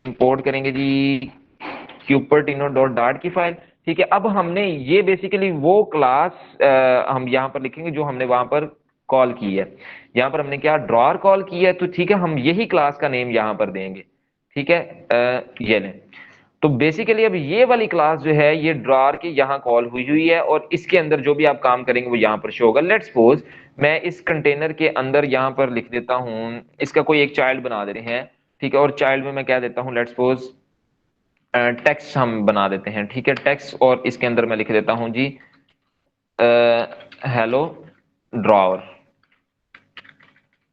इंपोर्ट करेंगे जी, क्यूपर्टिनो डॉट डार्ट की फाइल। ठीक है, अब हमने ये बेसिकली वो क्लास हम यहाँ पर लिखेंगे जो हमने वहां पर कॉल की है। यहाँ पर हमने क्या ड्रॉर कॉल की है, तो ठीक है, हम यही क्लास का नेम यहाँ पर देंगे। ठीक है, ये लें। तो बेसिकली अब ये वाली क्लास जो है ये ड्रॉर की यहाँ कॉल हुई हुई है, और इसके अंदर जो भी आप काम करेंगे वो यहाँ पर शो होगा। लेट्स सपोज मैं इस कंटेनर के अंदर यहाँ पर लिख देता हूँ, इसका कोई एक चाइल्ड बना दे रहे हैं। ठीक है, और चाइल्ड में मैं क्या देता हूँ, लेट्स सपोज टेक्स्ट हम बना देते हैं। ठीक है, टेक्स्ट, और इसके अंदर मैं लिख देता हूँ जी हेलो ड्रॉर।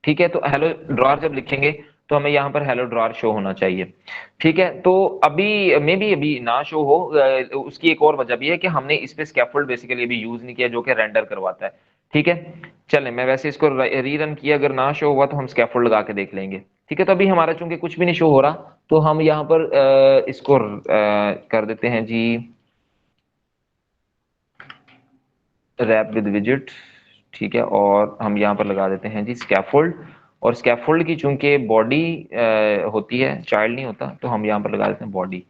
ठीक है, तो हेलो ड्रॉर जब लिखेंगे तो हमें यहाँ पर हेलो ड्रॉर शो होना चाहिए। ठीक है, तो अभी मे भी अभी ना शो हो, उसकी एक और वजह भी है कि हमने इस पे स्कैफोल्ड बेसिकली अभी यूज नहीं किया जो कि रेंडर करवाता है। ठीक है, चलें, मैं वैसे इसको रीरन किया, अगर ना शो हुआ तो हम स्कैफोल्ड लगा के देख लेंगे। ठीक है। तो अभी हमारा चूंकि कुछ भी नहीं शो हो रहा, तो हम यहाँ पर इसको कर देते हैं जी रैप विद विजिट। ठीक है, और हम यहाँ पर लगा देते हैं जी स्कैफोल्ड। और स्कैफोल्ड की चूंकि बॉडी होती है, चाइल्ड नहीं होता, तो हम यहाँ पर लगा देते हैं बॉडी।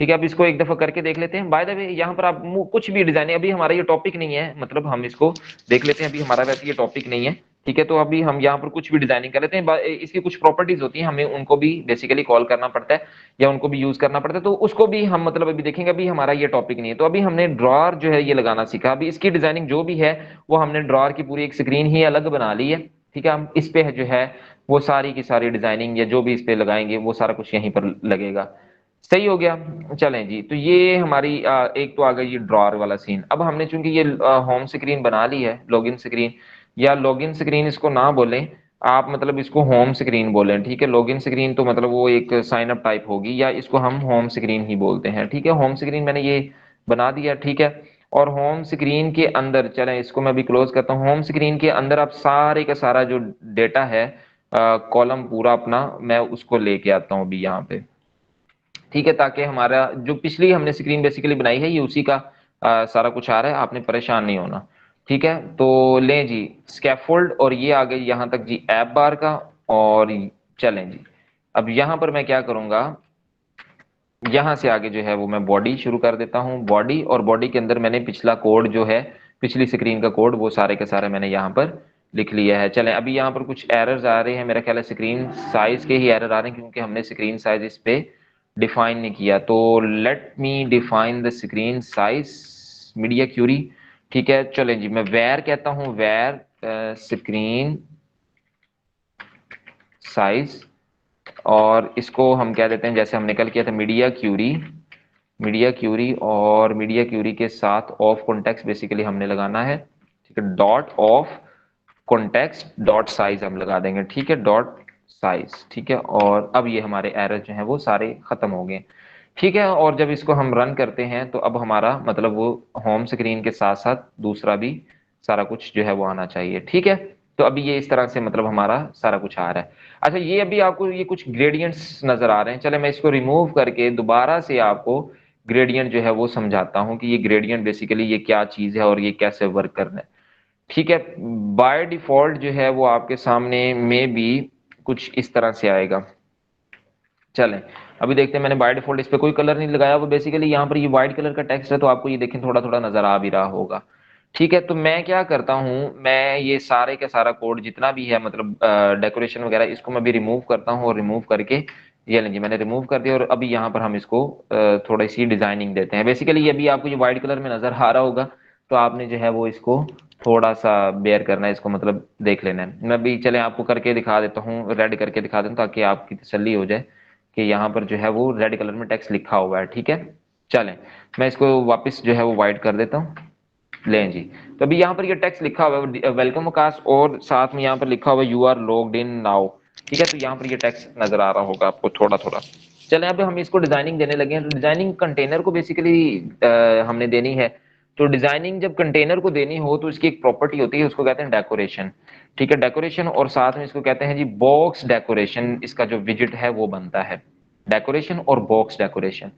ठीक है, अब इसको एक दफा करके देख लेते हैं। बाय द वे यहाँ पर आप कुछ भी डिजाइन, अभी हमारा ये टॉपिक नहीं है, मतलब हम इसको देख लेते हैं, अभी हमारा वैसे ये टॉपिक नहीं है। ठीक है, तो अभी हम यहाँ पर कुछ भी डिजाइनिंग कर लेते हैं। इसकी कुछ प्रॉपर्टीज होती हैं, हमें उनको भी बेसिकली कॉल करना पड़ता है या उनको भी यूज करना पड़ता है, तो उसको भी हम मतलब अभी देखेंगे। अभी हमारा ये टॉपिक नहीं है। तो अभी हमने ड्रॉर जो है ये लगाना सीखा। अभी इसकी डिजाइनिंग जो भी है वो हमने ड्रॉर की पूरी एक स्क्रीन ही अलग बना ली है। ठीक है, हम इस पे जो है वो सारी की सारी डिजाइनिंग या जो भी इस पे लगाएंगे वो सारा कुछ यहीं पर लगेगा। सही हो गया। चलें जी, तो ये हमारी एक तो आ गई ये ड्रॉर वाला सीन। अब हमने चूंकि ये होम स्क्रीन बना ली है, लॉगिन स्क्रीन या लॉगिन स्क्रीन इसको ना बोलें आप, मतलब इसको होम स्क्रीन बोलें। ठीक है, लॉगिन स्क्रीन तो मतलब वो एक साइन अप टाइप होगी, या इसको हम होम स्क्रीन ही बोलते हैं। ठीक है, होम स्क्रीन मैंने ये बना दिया। ठीक है, और होम स्क्रीन के अंदर चलें इसको मैं अभी क्लोज करता हूँ। होम स्क्रीन के अंदर आप सारे का सारा जो डेटा है कॉलम पूरा अपना, मैं उसको लेके आता हूँ अभी यहाँ पे। ठीक है, ताकि हमारा जो पिछली हमने स्क्रीन बेसिकली बनाई है ये उसी का सारा कुछ आ रहा है, आपने परेशान नहीं होना। ठीक है, तो लें जी स्कैफोल्ड, और ये आ गई यहाँ तक जी ऐप बार का। और चलें जी, अब यहाँ पर मैं क्या करूंगा, यहाँ से आगे जो है वो मैं बॉडी शुरू कर देता हूँ। बॉडी, और बॉडी के अंदर मैंने पिछला कोड जो है, पिछली स्क्रीन का कोड, वो सारे के सारे मैंने यहाँ पर लिख लिया है। चलें, अभी यहाँ पर कुछ एरर्स आ रहे हैं, मेरा ख्याल है स्क्रीन साइज के ही एरर आ रहे हैं, क्योंकि हमने स्क्रीन साइज इस पे डिफाइन नहीं किया। तो let me define the screen size media query. ठीक है, चलें जी, मैं वेर कहता हूँ, वेर स्क्रीन साइज, और इसको हम कह देते हैं जैसे हमने कल किया था मीडिया क्यूरी। मीडिया क्यूरी, और मीडिया क्यूरी के साथ ऑफ कॉन्टेक्स्ट बेसिकली हमने लगाना है। ठीक है, dot of context dot size हम लगा देंगे। ठीक है, डॉट साइज। ठीक है, और अब ये हमारे एरर जो है वो सारे खत्म हो गए। ठीक है, और जब इसको हम रन करते हैं तो अब हमारा मतलब वो होम स्क्रीन के साथ साथ दूसरा भी सारा कुछ जो है वो आना चाहिए। ठीक है, तो अभी ये इस तरह से मतलब हमारा सारा कुछ आ रहा है। अच्छा, ये अभी आपको ये कुछ ग्रेडियंट्स नजर आ रहे हैं। चले मैं इसको रिमूव करके दोबारा से आपको ग्रेडियंट जो है वो समझाता हूँ कि ये ग्रेडियंट बेसिकली ये क्या चीज है और ये कैसे वर्क करना है। ठीक है, बाय डिफॉल्ट जो है वो आपके सामने में भी कुछ इस तरह से आएगा। चलें, अभी देखते हैं, मैंने बाय डिफॉल्ट इस पे कोई कलर नहीं लगाया। वो बेसिकली यहाँ पर ये व्हाइट कलर का टेक्स्ट है, तो आपको ये देखें थोड़ा थोड़ा नजर आ भी रहा होगा। ठीक है, तो मैं क्या करता हूँ, मैं ये सारे का सारा कोड जितना भी है मतलब डेकोरेशन वगैरह, इसको मैं भी रिमूव करता हूँ, और रिमूव करके ये लीजिए मैंने रिमूव कर दिया। और अभी यहाँ पर हम इसको थोड़ी सी डिजाइनिंग देते हैं। बेसिकली ये भी आपको ये व्हाइट कलर में नजर आ रहा होगा, तो आपने जो है वो इसको थोड़ा सा बेयर करना है, इसको मतलब देख लेना है। मैं भी चले आपको करके दिखा देता हूँ, रेड करके दिखा देता हूँ, ताकि आपकी तसल्ली हो जाए कि यहाँ पर जो है वो रेड कलर में टेक्स्ट लिखा हुआ है। ठीक है, चलें, मैं इसको वापस जो है वो व्हाइट कर देता हूँ। लें जी, तो अभी यहाँ पर ये टेक्स्ट लिखा हुआ है वेलकम कास्ट, और साथ में यहाँ पर लिखा हुआ है you are logged in now. ठीक है, तो यहाँ पर ये टेक्स्ट नजर आ रहा होगा आपको थोड़ा थोड़ा। चलें, अब हम इसको डिजाइनिंग देने लगे हैं। तो डिजाइनिंग कंटेनर को बेसिकली हमने देनी है। तो डिजाइनिंग जब कंटेनर को देनी हो तो इसकी एक प्रॉपर्टी होती है, उसको कहते हैं डेकोरेशन। ठीक है, डेकोरेशन, और साथ में इसको कहते हैं जी बॉक्स डेकोरेशन। इसका जो विजिट है वो बनता है डेकोरेशन और बॉक्स डेकोरेशन।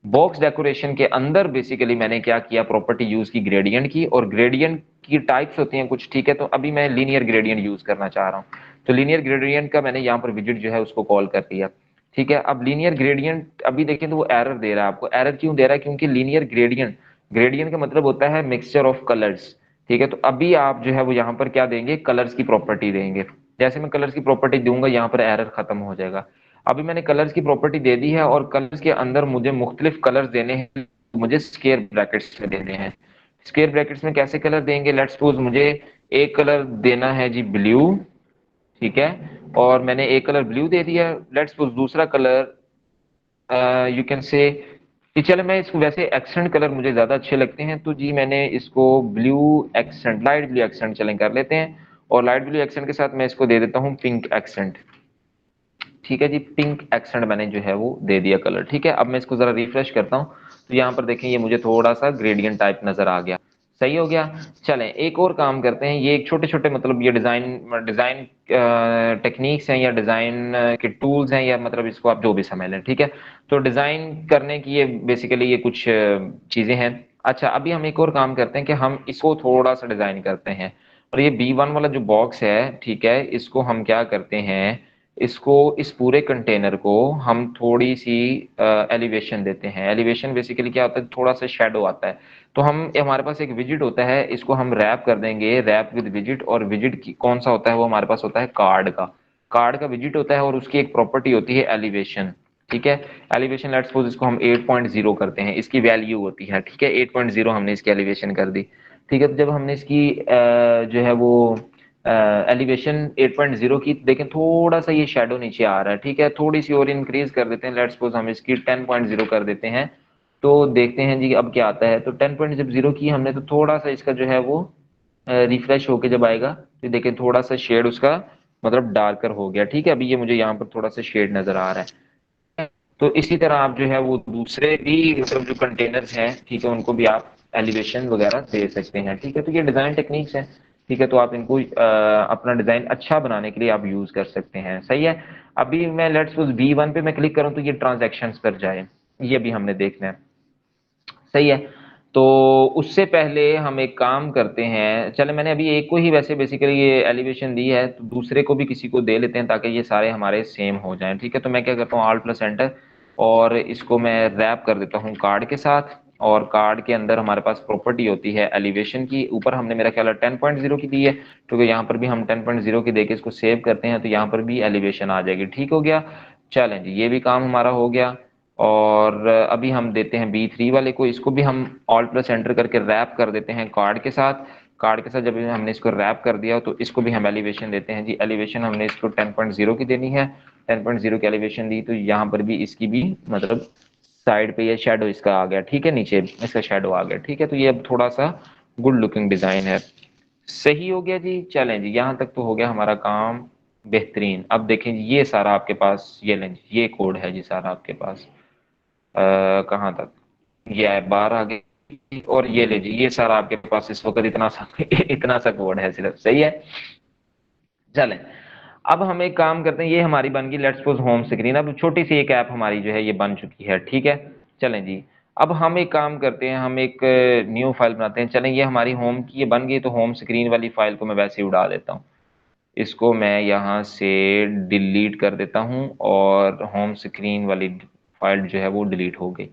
बॉक्स डेकोरेशन के अंदर बेसिकली मैंने क्या किया, प्रॉपर्टी यूज की ग्रेडियंट की, और ग्रेडियंट की टाइप्स होती हैं कुछ। ठीक है, तो अभी मैं लीनियर ग्रेडियंट यूज करना चाह रहा हूँ, तो लीनियर ग्रेडियंट का मैंने यहाँ पर विजिट जो है उसको कॉल कर दिया। ठीक है, अब लीनियर ग्रेडियंट अभी देखें तो वो एरर दे रहा है आपको। एरर क्यों दे रहा है, क्योंकि लीनियर ग्रेडियंट, ग्रेडियंट का मतलब होता है मिक्सचर ऑफ कलर्स। ठीक है, तो अभी आप जो है वो यहाँ पर क्या देंगे, कलर्स की प्रॉपर्टी देंगे। जैसे मैं कलर्स की प्रॉपर्टी दूंगा यहाँ पर एरर खत्म हो जाएगा। अभी मैंने कलर्स की प्रॉपर्टी दे दी है, और कलर्स के अंदर मुझे मुख्तलिफ कलर्स देने हैं, मुझे स्केयर ब्रैकेट्स में देने हैं। स्केयर ब्रैकेट्स में कैसे कलर देंगे, लेट्स सपोज मुझे एक कलर देना है जी ब्लू। ठीक है, और मैंने एक कलर ब्लू दे दिया। लेट्स सपोज दूसरा कलर यू कैन से कि चलो मैं इसको, वैसे एक्सेंट कलर मुझे ज्यादा अच्छे लगते हैं, तो जी मैंने इसको blue accent, light blue accent चलें कर लेते हैं। और लाइट ब्लू एक्सेंट के साथ मैं इसको दे देता हूँ पिंक एक्सेंट। ठीक है जी, पिंक एक्सेंट मैंने जो है वो दे दिया कलर। ठीक है, अब मैं इसको जरा रिफ्रेश करता हूँ, तो यहाँ पर देखें ये मुझे थोड़ा सा ग्रेडियंट टाइप नजर आ गया। सही हो गया। चलें एक और काम करते हैं, ये एक छोटे छोटे मतलब ये डिजाइन डिजाइन टेक्निक्स हैं या डिजाइन के टूल्स हैं, या मतलब इसको आप जो भी समझ लें, ठीक है। तो डिजाइन करने की ये बेसिकली ये कुछ चीजें हैं। अच्छा अभी हम एक और काम करते हैं कि हम इसको थोड़ा सा डिजाइन करते हैं। और ये B1 वाला जो बॉक्स है, ठीक है, इसको हम क्या करते हैं, इसको इस पूरे कंटेनर को हम थोड़ी सी एलिवेशन देते हैं। एलिवेशन बेसिकली क्या होता है, थोड़ा सा शेडो आता है। तो हम हमारे पास एक विजिट होता है, इसको हम रैप कर देंगे, रैप विद विजिट। और विजिट की कौन सा होता है, वो हमारे पास होता है कार्ड का। कार्ड का विजिट होता है और उसकी एक प्रॉपर्टी होती है एलिवेशन, ठीक है। एलिवेशन लेट्स सपोज इसको हम 8.0 करते हैं, इसकी वैल्यू होती है, ठीक है, 8.0 हमने इसकी एलिवेशन कर दी। ठीक है, तो जब हमने इसकी जो है वो एलिवेशन 8.0 की, देखें थोड़ा सा ये शेडो नीचे आ रहा है, ठीक है, थोड़ी सी और इंक्रीज कर देते हैं, लेट्स सपोज हम इसकी 10.0 कर देते हैं। तो देखते हैं जी अब क्या आता है। तो 10.0 की हमने, तो थोड़ा सा इसका जो है वो रिफ्रेश होके जब आएगा तो देखें थोड़ा सा शेड उसका मतलब डार्कर हो गया, ठीक है। अभी ये मुझे यहाँ पर थोड़ा सा शेड नजर आ रहा है। तो इसी तरह आप जो है वो दूसरे भी मतलब जो कंटेनर्स हैं, ठीक है, उनको भी आप एलिवेशन वगैरह दे सकते हैं, ठीक है। तो ये डिजाइन टेक्निक्स हैं, ठीक है, तो आप इनको अपना डिजाइन अच्छा बनाने के लिए आप यूज कर सकते हैं, सही है। अभी मैं लेट्स सपोज B1 पे मैं क्लिक करूं तो ये ट्रांजैक्शंस पर जाए, ये भी हमने देखना है, सही है। तो उससे पहले हम एक काम करते हैं, चले मैंने अभी एक को ही वैसे बेसिकली ये एलिवेशन दी है, तो दूसरे को भी किसी को दे लेते हैं ताकि ये सारे हमारे सेम हो जाएं, ठीक है। तो मैं क्या करता हूँ, Alt प्लस एंटर, और इसको मैं रैप कर देता हूँ कार्ड के साथ। और कार्ड के अंदर हमारे पास प्रॉपर्टी होती है एलिवेशन की, ऊपर हमने मेरा ख्याल है 10.0 की दी है, क्योंकि यहाँ पर भी हम 10.0 की देके इसको सेव करते हैं तो यहाँ पर भी एलिवेशन आ जाएगी, ठीक हो गया। चलें जी, ये भी काम हमारा हो गया। और अभी हम देते हैं B3 वाले को, इसको भी हम ऑल्ट प्लस एंटर करके रैप कर देते हैं कार्ड के साथ। कार्ड के साथ जब हमने इसको रैप कर दिया तो इसको भी हम एलिवेशन देते हैं जी। एलिवेशन हमने इसको 10.0 की देनी है, 10.0 की एलिवेशन दी, तो यहाँ पर भी इसकी भी मतलब साइड पे ये शेडो इसका आ गया, ठीक है, नीचे इसका शेडो आ गया, ठीक है। तो ये अब थोड़ा सा गुड लुकिंग डिजाइन है, सही हो गया जी। चलें जी, यहाँ तक तो हो गया हमारा काम बेहतरीन। अब देखें जी, ये सारा आपके पास, ये लें जी, ये कोड है जी सारा आपके पास। कहाँ तक, ये है 12 आगे। और ये ले जी, ये सारा आपके पास इस वक्त इतना सा इतना सा कोड है सिर्फ, सही है। चलें अब हम एक काम करते हैं, ये हमारी बन गई लेट्स सपोज होम स्क्रीन। अब छोटी सी एक ऐप हमारी जो है ये बन चुकी है, ठीक है। चलें जी, अब हम एक काम करते हैं, हम एक न्यू फाइल बनाते हैं। चलें, ये हमारी होम की ये बन गई, तो होम स्क्रीन वाली फाइल को मैं वैसे ही उड़ा देता हूँ। इसको मैं यहाँ से डिलीट कर देता हूँ और होम स्क्रीन वाली फाइल जो है वो डिलीट हो गई,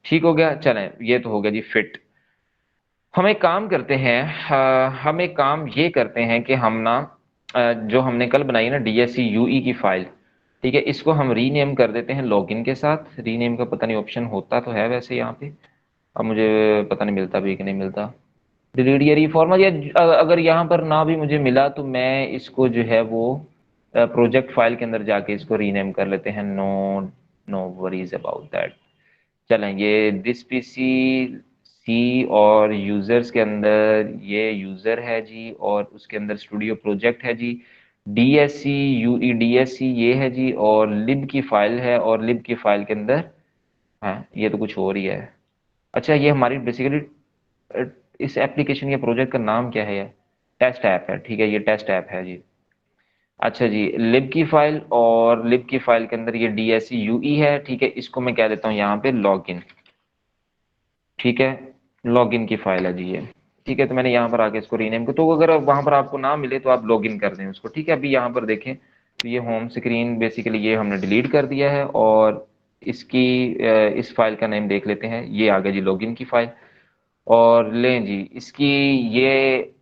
ठीक हो गया। चलें ये तो हो गया जी फिट। हम एक काम करते हैं, हम एक काम ये करते हैं कि हम ना जो हमने कल बनाई ना DSC UE की फाइल, ठीक है, इसको हम रीनेम कर देते हैं लॉगिन के साथ। रीनेम का पता नहीं ऑप्शन होता तो है वैसे यहाँ पे, अब मुझे पता नहीं मिलता भी कि नहीं मिलता। डिलीट या रिफॉर्मेट, या अगर यहाँ पर ना भी मुझे मिला तो मैं इसको जो है वो प्रोजेक्ट फाइल के अंदर जाके इसको रीनेम कर लेते हैं। No, no worries about that. चलें, ये दिस पीसी सी और यूजर्स के अंदर ये यूजर है जी, और उसके अंदर स्टूडियो प्रोजेक्ट है जी। DSC UE DSC ये है जी, और लिब की फाइल है, और लिब की फाइल के अंदर, हाँ ये तो कुछ और ही है। अच्छा ये हमारी बेसिकली इस एप्लीकेशन या प्रोजेक्ट का नाम क्या है, ये टेस्ट ऐप है, ठीक है, ये टेस्ट ऐप है जी। अच्छा जी, लिब की फाइल, और लिब की फाइल के अंदर ये DSC UE है, ठीक है, इसको मैं कह देता हूँ यहाँ पे लॉगिन, ठीक है, लॉगिन की फाइल है जी ये, ठीक है। तो मैंने यहाँ पर आके इसको रीनेम कर, तो अगर वहां पर आपको ना मिले तो आप लॉगिन कर दें उसको, ठीक है। अभी यहाँ पर देखें तो ये होम स्क्रीन बेसिकली ये हमने डिलीट कर दिया है, और इसकी इस फाइल का नेम देख लेते हैं, ये आ गया जी लॉगिन की फाइल। और लें जी इसकी ये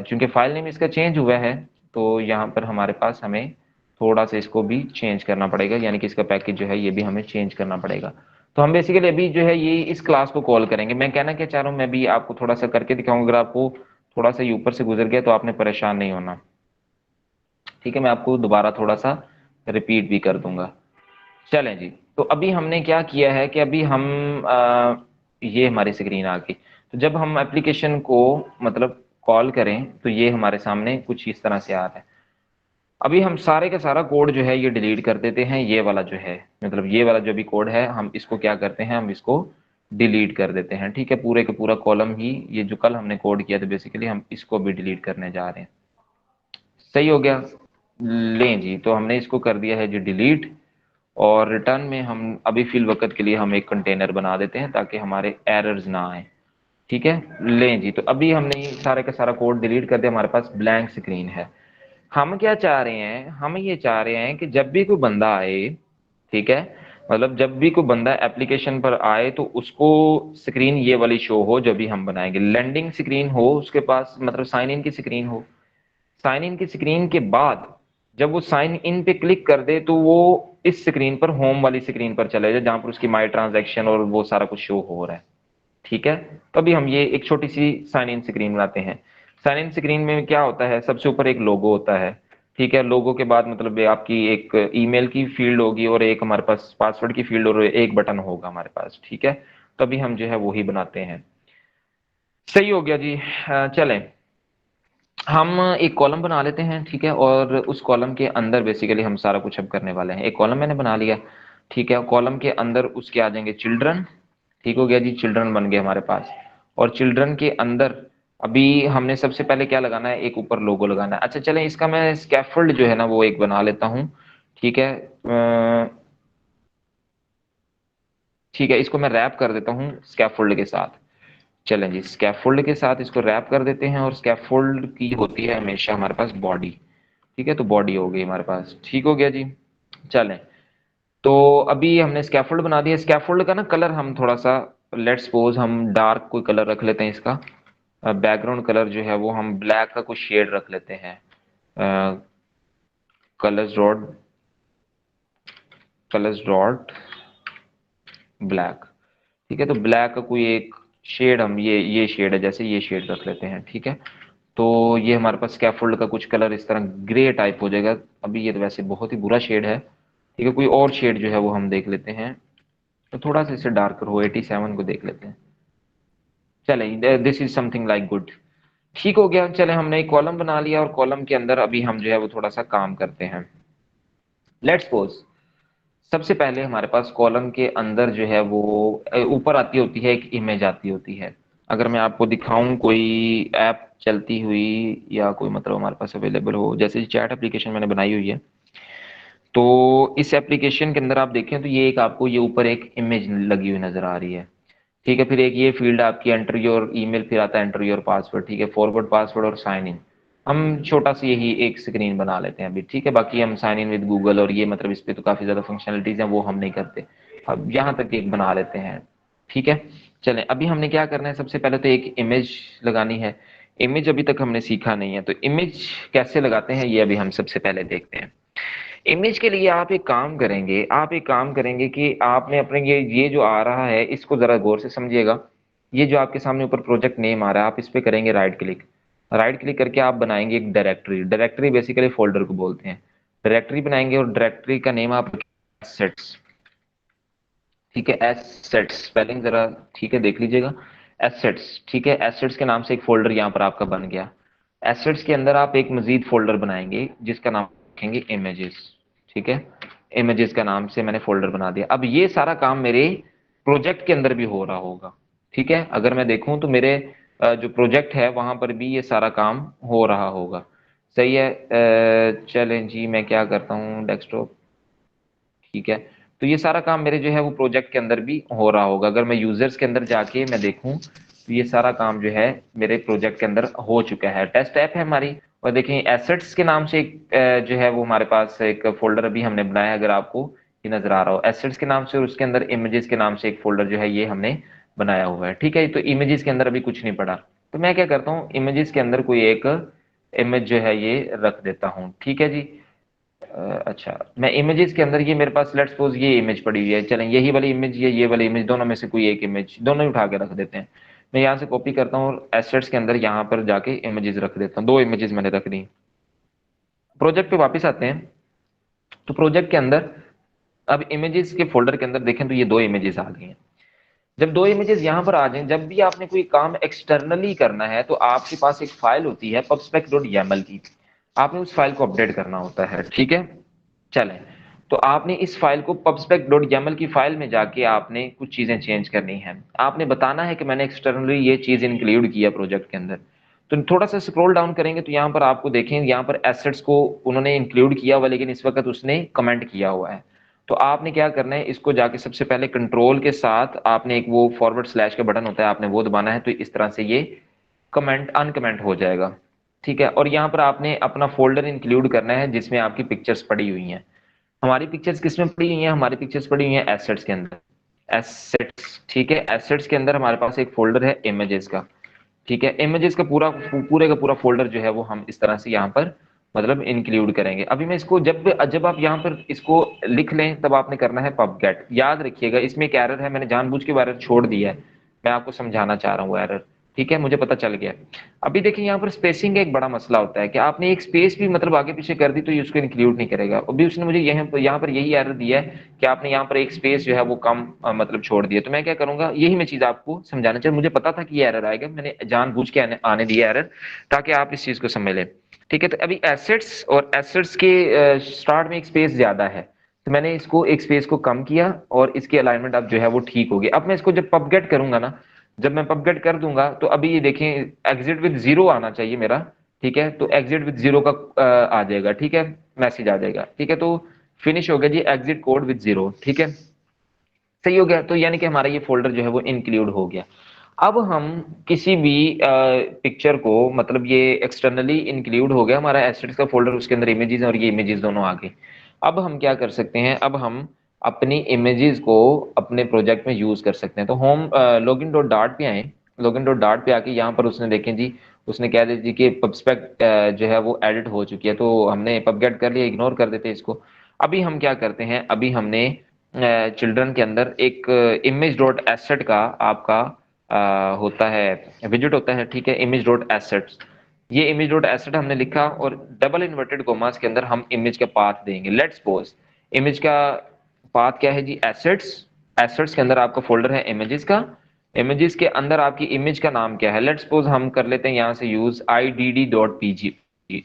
चूंकि फाइल नेम इसका चेंज हुआ है, तो यहाँ पर हमारे पास हमें थोड़ा सा इसको भी चेंज करना पड़ेगा, यानी कि इसका पैकेज जो है ये भी हमें चेंज करना पड़ेगा। तो हम बेसिकली अभी जो है ये इस क्लास को कॉल करेंगे। मैं कहना क्या चाह रहा हूँ, मैं भी आपको थोड़ा सा करके दिखाऊंगा, अगर आपको थोड़ा सा ये ऊपर से गुजर गया तो आपने परेशान नहीं होना, ठीक है। मैं आपको दोबारा थोड़ा सा रिपीट भी कर दूंगा। चलें जी, तो अभी हमने क्या किया है कि अभी हम ये हमारी स्क्रीन आ गई। तो जब हम एप्लीकेशन को मतलब कॉल करें तो ये हमारे सामने कुछ इस तरह से आ रहा है। अभी हम सारे का सारा कोड जो है ये डिलीट कर देते हैं, ये वाला जो है मतलब ये वाला जो भी कोड है हम इसको क्या करते हैं, हम इसको डिलीट कर देते हैं। ठीक है, पूरे के पूरा कॉलम ही, ये जो कल हमने कोड किया था बेसिकली, हम इसको भी डिलीट करने जा रहे हैं। सही हो गया। लें जी, तो हमने इसको कर दिया है जी डिलीट, और रिटर्न में हम अभी फिल वक्त के लिए हम एक कंटेनर बना देते हैं ताकि हमारे एरर्स ना आए। ठीक है, लें जी, तो अभी हमने सारे का सारा कोड डिलीट कर दिया, हमारे पास ब्लैंक स्क्रीन है। हम क्या चाह रहे हैं, हम ये चाह रहे हैं कि जब भी कोई बंदा आए, ठीक है, मतलब जब भी कोई बंदा एप्लीकेशन पर आए तो उसको स्क्रीन ये वाली शो हो जो भी हम बनाएंगे। लैंडिंग स्क्रीन हो उसके पास, मतलब साइन इन की स्क्रीन हो। साइन इन की स्क्रीन के बाद जब वो साइन इन पे क्लिक कर दे तो वो इस स्क्रीन पर, होम वाली स्क्रीन पर चले जाए, जहां पर उसकी माई ट्रांजैक्शन और वो सारा कुछ शो हो रहा है। ठीक है, तो अभी हम ये एक छोटी सी साइन इन स्क्रीन बनाते हैं। साइन इन स्क्रीन में क्या होता है, सबसे ऊपर एक लोगो होता है। ठीक है, लोगो के बाद मतलब ये आपकी एक ईमेल की फील्ड होगी, और एक हमारे पास पासवर्ड की फील्ड, और एक बटन होगा हमारे पास। ठीक है, तो अभी हम जो है वही बनाते हैं। सही हो गया जी। चलें, हम एक कॉलम बना लेते हैं। ठीक है, और उस कॉलम के अंदर बेसिकली हम सारा कुछ अब करने वाले हैं। एक कॉलम मैंने बना लिया। ठीक है, कॉलम के अंदर उसके आ जाएंगे चिल्ड्रन। ठीक हो गया जी, चिल्ड्रन बन गए हमारे पास। और चिल्ड्रन के अंदर अभी हमने सबसे पहले क्या लगाना है, एक ऊपर लोगो लगाना है। अच्छा चलें, इसका मैं स्कैफोल्ड जो है ना वो एक बना लेता हूँ। ठीक है, ठीक है, इसको मैं रैप कर देता हूँ स्कैफोल्ड के साथ। चलें जी, स्कैफोल्ड के साथ इसको रैप कर देते हैं, और स्कैफोल्ड की होती है हमेशा हमारे पास बॉडी। ठीक है, तो बॉडी हो गई हमारे पास। ठीक हो गया जी। चलें, तो अभी हमने स्कैफोल्ड बना दिया। स्कैफोल्ड का ना कलर हम थोड़ा सा, लेट्स सपोज हम डार्क कोई कलर रख लेते हैं इसका। बैकग्राउंड कलर जो है वो हम ब्लैक का कुछ शेड रख लेते हैं। Colours dot, colours dot black. ठीक है, तो ब्लैक का कोई एक शेड, हम ये शेड है जैसे, ये शेड रख लेते हैं। ठीक है, तो ये हमारे पास स्कैफोल्ड का कुछ कलर इस तरह ग्रे टाइप हो जाएगा। अभी ये तो वैसे बहुत ही बुरा शेड है। ठीक है, कोई और शेड जो है वो हम देख लेते हैं, तो थोड़ा सा इसे डार्कर हो, 87 को देख लेते हैं। चले, this is something like good. ठीक हो गया। चले, हमने एक कॉलम बना लिया, और कॉलम के अंदर अभी हम जो है वो थोड़ा सा काम करते हैं। लेट्स सपोज सबसे पहले हमारे पास कॉलम के अंदर जो है वो ऊपर आती होती है एक इमेज आती होती है। अगर मैं आपको दिखाऊं कोई ऐप चलती हुई, या कोई मतलब हमारे पास अवेलेबल हो, जैसे चैट एप्लीकेशन मैंने बनाई हुई है, तो इस एप्लीकेशन के अंदर आप देखें तो ये एक आपको ये ऊपर एक इमेज लगी हुई नजर आ रही है। ठीक है, फिर एक ये फील्ड आपकी एंटर योर ईमेल, फिर आता है एंटर योर पासवर्ड। ठीक है, फॉरवर्ड पासवर्ड और साइन इन। हम छोटा सा यही एक स्क्रीन बना लेते हैं अभी। ठीक है, बाकी हम साइन इन विद गूगल और ये मतलब इस पे तो काफी ज्यादा फंक्शनलिटीज हैं, वो हम नहीं करते। अब यहाँ तक एक बना लेते हैं। ठीक है, चलें, अभी हमने क्या करना है, सबसे पहले तो एक इमेज लगानी है। इमेज अभी तक हमने सीखा नहीं है, तो इमेज कैसे लगाते हैं ये अभी हम सबसे पहले देखते हैं। इमेज के लिए आप एक काम करेंगे, आप एक काम करेंगे कि आपने अपने ये जो आ रहा है इसको जरा गौर से समझिएगा। ये जो आपके सामने ऊपर प्रोजेक्ट नेम आ रहा है, आप इस पे करेंगे राइट क्लिक। राइट क्लिक करके आप बनाएंगे एक डायरेक्टरी। डायरेक्टरी बेसिकली फोल्डर को बोलते हैं। डायरेक्टरी बनाएंगे, और डायरेक्टरी का नेम आप एसेट्स। ठीक है, एसेट्स स्पेलिंग जरा ठीक है देख लीजिएगा। एसेट्स, ठीक है, एसेट्स के नाम से एक फोल्डर यहाँ पर आपका बन गया। एसेट्स के अंदर आप एक मजीद फोल्डर बनाएंगे जिसका नाम रखेंगे इमेजेस। ठीक है, इमेजेस का नाम से मैंने फोल्डर बना दिया। अब ये सारा काम मेरे प्रोजेक्ट के अंदर भी हो रहा होगा। ठीक है, अगर मैं देखूं तो मेरे जो प्रोजेक्ट है वहां पर भी ये सारा काम हो रहा होगा। सही है। चलें जी, मैं क्या करता हूँ, डेस्कटॉप। ठीक है, तो ये सारा काम मेरे जो है वो प्रोजेक्ट के अंदर भी हो रहा होगा। अगर मैं यूजर्स के अंदर जाके मैं देखूं तो ये सारा काम जो है मेरे प्रोजेक्ट के अंदर हो चुका है। टेस्ट ऐप है हमारी, और देखें एसेट्स के नाम से एक जो है वो हमारे पास एक फोल्डर अभी हमने बनाया है, अगर आपको ये नजर आ रहा हो एसेट्स के नाम से, और उसके अंदर इमेजेस के नाम से एक फोल्डर जो है ये हमने बनाया हुआ है। ठीक है, तो इमेजेस के अंदर अभी कुछ नहीं पड़ा, तो मैं क्या करता हूँ, इमेजेस के अंदर कोई एक इमेज जो है ये रख देता हूँ। ठीक है जी। अच्छा, मैं इमेजेस के अंदर ये मेरे पास लेट्स सपोज ये इमेज पड़ी हुई है। चलें, यही वाली इमेज, ये वाली इमेज, दोनों में से कोई एक इमेज, दोनों ही उठा के रख देते हैं। मैं यहाँ से कॉपी करता हूँ और एसेट्स के अंदर यहाँ पर जाके इमेजेस रख देता हूँ। दो इमेजेस मैंने रख दी। प्रोजेक्ट पे वापस आते हैं, तो प्रोजेक्ट के अंदर अब इमेजेस के फोल्डर के अंदर देखें तो ये दो इमेजेस आ गई हैं। जब दो इमेजेस यहाँ पर आ जाएं, जब भी आपने कोई काम एक्सटर्नली करना है तो आपके पास एक फाइल होती है pubspec.yaml की। आपने उस फाइल को अपडेट करना होता है। ठीक है, चलें, तो आपने इस फाइल को pubspec.yaml की फाइल में जाके आपने कुछ चीजें चेंज करनी है। आपने बताना है कि मैंने एक्सटर्नली ये चीज इंक्लूड किया प्रोजेक्ट के अंदर। तो थोड़ा सा स्क्रॉल डाउन करेंगे तो यहाँ पर आपको देखें, यहाँ पर एसेट्स को उन्होंने इंक्लूड किया हुआ, लेकिन इस वक्त उसने कमेंट किया हुआ है। तो आपने क्या करना है, इसको जाके सबसे पहले कंट्रोल के साथ आपने एक वो फॉरवर्ड स्लैश का बटन होता है, आपने वो दबाना है, तो इस तरह से ये कमेंट अनकमेंट हो जाएगा। ठीक है, और यहाँ पर आपने अपना फोल्डर इंक्लूड करना है जिसमें आपकी पिक्चर्स पड़ी हुई हैं। हमारी पिक्चर्स किसमें पड़ी हुई हैं? हमारी पिक्चर्स पड़ी हुई हैं एसेट्स के अंदर। एसेट्स, ठीक है, एसेट्स के अंदर हमारे पास एक फोल्डर है इमेजेस का। ठीक है, इमेजेस का पूरे का पूरा फोल्डर जो है वो हम इस तरह से यहाँ पर मतलब इंक्लूड करेंगे। अभी मैं इसको जब जब आप यहाँ पर इसको लिख लें तब आपने करना है पब गेट। याद रखिएगा इसमें एक एरर है, मैंने जानबूझ के एरर छोड़ दिया है, मैं आपको समझाना चाह रहा हूँ एरर। ठीक है, मुझे पता चल गया। अभी देखिए यहाँ पर स्पेसिंग का एक बड़ा मसला होता है कि आपने एक स्पेस भी मतलब आगे पीछे कर दी तो ये उसको इंक्लूड नहीं करेगा। अभी उसने मुझे यहाँ पर यही एरर दिया है कि आपने यहाँ पर एक स्पेस जो है वो कम मतलब छोड़ दिया। तो मैं क्या करूंगा, यही मैं चीज आपको समझाना चाहिए, मुझे पता था कि ये एरर आएगा, मैंने जानबूझ के आने दिया एरर ताकि आप इस चीज को समझ लें। ठीक है, तो अभी एसेट्स और एसेट्स के स्टार्ट में एक स्पेस ज्यादा है, तो मैंने इसको एक स्पेस को कम किया और इसकी अलाइनमेंट अब जो है वो ठीक होगी। अब मैं इसको जब पबगेट करूंगा ना, जब मैं पबगेट कर दूंगा तो अभी ये देखें एग्जिट विद जीरो आना चाहिए मेरा। ठीक है, तो एग्जिट विद जीरो का आ जाएगा। ठीक है, मैसेज आ जाएगा। ठीक है, तो फिनिश हो गया जी, एग्जिट कोड विद जीरो। ठीक है, सही हो गया। तो यानी कि हमारा ये फोल्डर जो है वो इंक्लूड हो गया। अब हम किसी भी पिक्चर को मतलब ये एक्सटर्नली इंक्लूड हो गया हमारा एसेट्स का फोल्डर, उसके अंदर इमेजेस और ये इमेजेस दोनों आ गए। अब हम क्या कर सकते हैं, अब हम अपनी इमेजेस को अपने प्रोजेक्ट में यूज कर सकते हैं। तो होम लॉगिन डॉट डार्ट पे आए, लॉगिन डॉट डार्ट पे आके यहाँ पर उसने देखें जी, उसने कह दिया जी कि पबस्पेक जो है वो एडिट हो चुकी है, तो हमने पबगेट कर लिया, इग्नोर कर देते इसको। अभी हम क्या करते हैं, अभी हमने चिल्ड्रन के अंदर एक इमेज डॉट एसेट का आपका होता है विजिट होता है। ठीक है, इमेज डॉट एसेट्स, ये इमेज डॉट एसेट हमने लिखा और डबल इन्वर्टेड कोमास के अंदर हम इमेज का पाथ देंगे। लेट्स सपोज इमेज का पाथ क्या है जी, एसेट्स। एसेट्स के अंदर आपका फोल्डर है इमेजेस का, इमेजेस के अंदर आपकी इमेज का नाम क्या है? लेट्स सपोज हम कर लेते हैं यहाँ से यूज idd.png,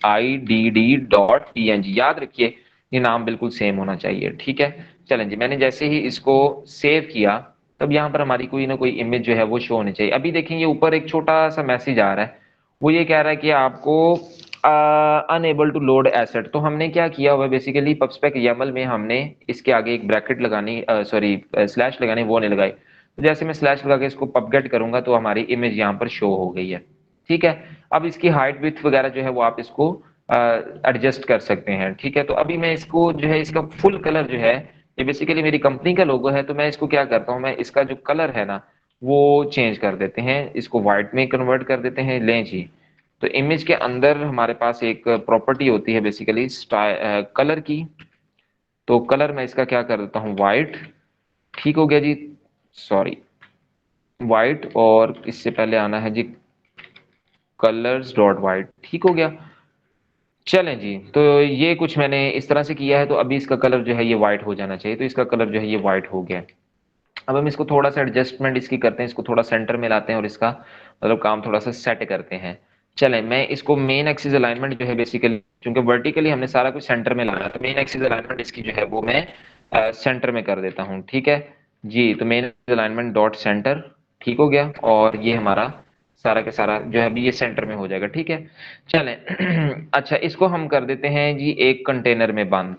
idd.png। याद रखिए ये नाम बिल्कुल सेम होना चाहिए। ठीक है, चलें जी, मैंने जैसे ही इसको सेव किया तब यहाँ पर हमारी कोई ना कोई इमेज जो है वो शो होनी चाहिए। अभी देखें ये ऊपर एक छोटा सा मैसेज आ रहा है, वो ये कह रहा है कि आपको अनएबल टू लोड एसेट। तो हमने क्या किया हुआ बेसिकली पबस्पेक YAML में हमने इसके आगे एक ब्रैकेट लगानी, सॉरी स्लैश लगानी, वो नहीं लगाई। तो जैसे मैं स्लैश लगा के इसको पबगेट करूंगा तो हमारी इमेज यहाँ पर शो हो गई है। ठीक है, अब इसकी हाइट विड्थ वगैरह जो है वो आप इसको एडजस्ट कर सकते हैं। ठीक है, तो अभी मैं इसको जो है इसका फुल कलर जो है, ये बेसिकली मेरी कंपनी का लोगो है, तो मैं इसको क्या करता हूँ, मैं इसका जो कलर है ना वो चेंज कर देते हैं, इसको व्हाइट में कन्वर्ट कर देते हैं। लें जी, तो इमेज के अंदर हमारे पास एक प्रॉपर्टी होती है बेसिकली कलर की, तो कलर मैं इसका क्या कर देता हूँ, व्हाइट। ठीक हो गया जी, सॉरी व्हाइट, और इससे पहले आना है जी कलर्स डॉट वाइट। ठीक हो गया, चलें जी, तो ये कुछ मैंने इस तरह से किया है, तो अभी इसका कलर जो है ये व्हाइट हो जाना चाहिए, तो इसका कलर जो है ये व्हाइट हो गया। अब हम इसको थोड़ा सा एडजस्टमेंट इसकी करते हैं, इसको थोड़ा सेंटर में लाते हैं और इसका मतलब काम थोड़ा सा सेट करते हैं। चलें, मैं इसको मेन एक्सिस अलाइनमेंट जो है बेसिकली, क्योंकि वर्टिकली हमने सारा कुछ सेंटर में लाना है, तो मेन एक्सिस अलाइनमेंट इसकी जो है वो मैं सेंटर में कर देता हूँ। ठीक है जी, तो मेन अलाइनमेंट डॉट सेंटर, ठीक हो गया, और ये हमारा सारा का सारा जो है अभी ये सेंटर में हो जाएगा। ठीक है, चलें अच्छा, इसको हम कर देते हैं जी एक कंटेनर में बंद।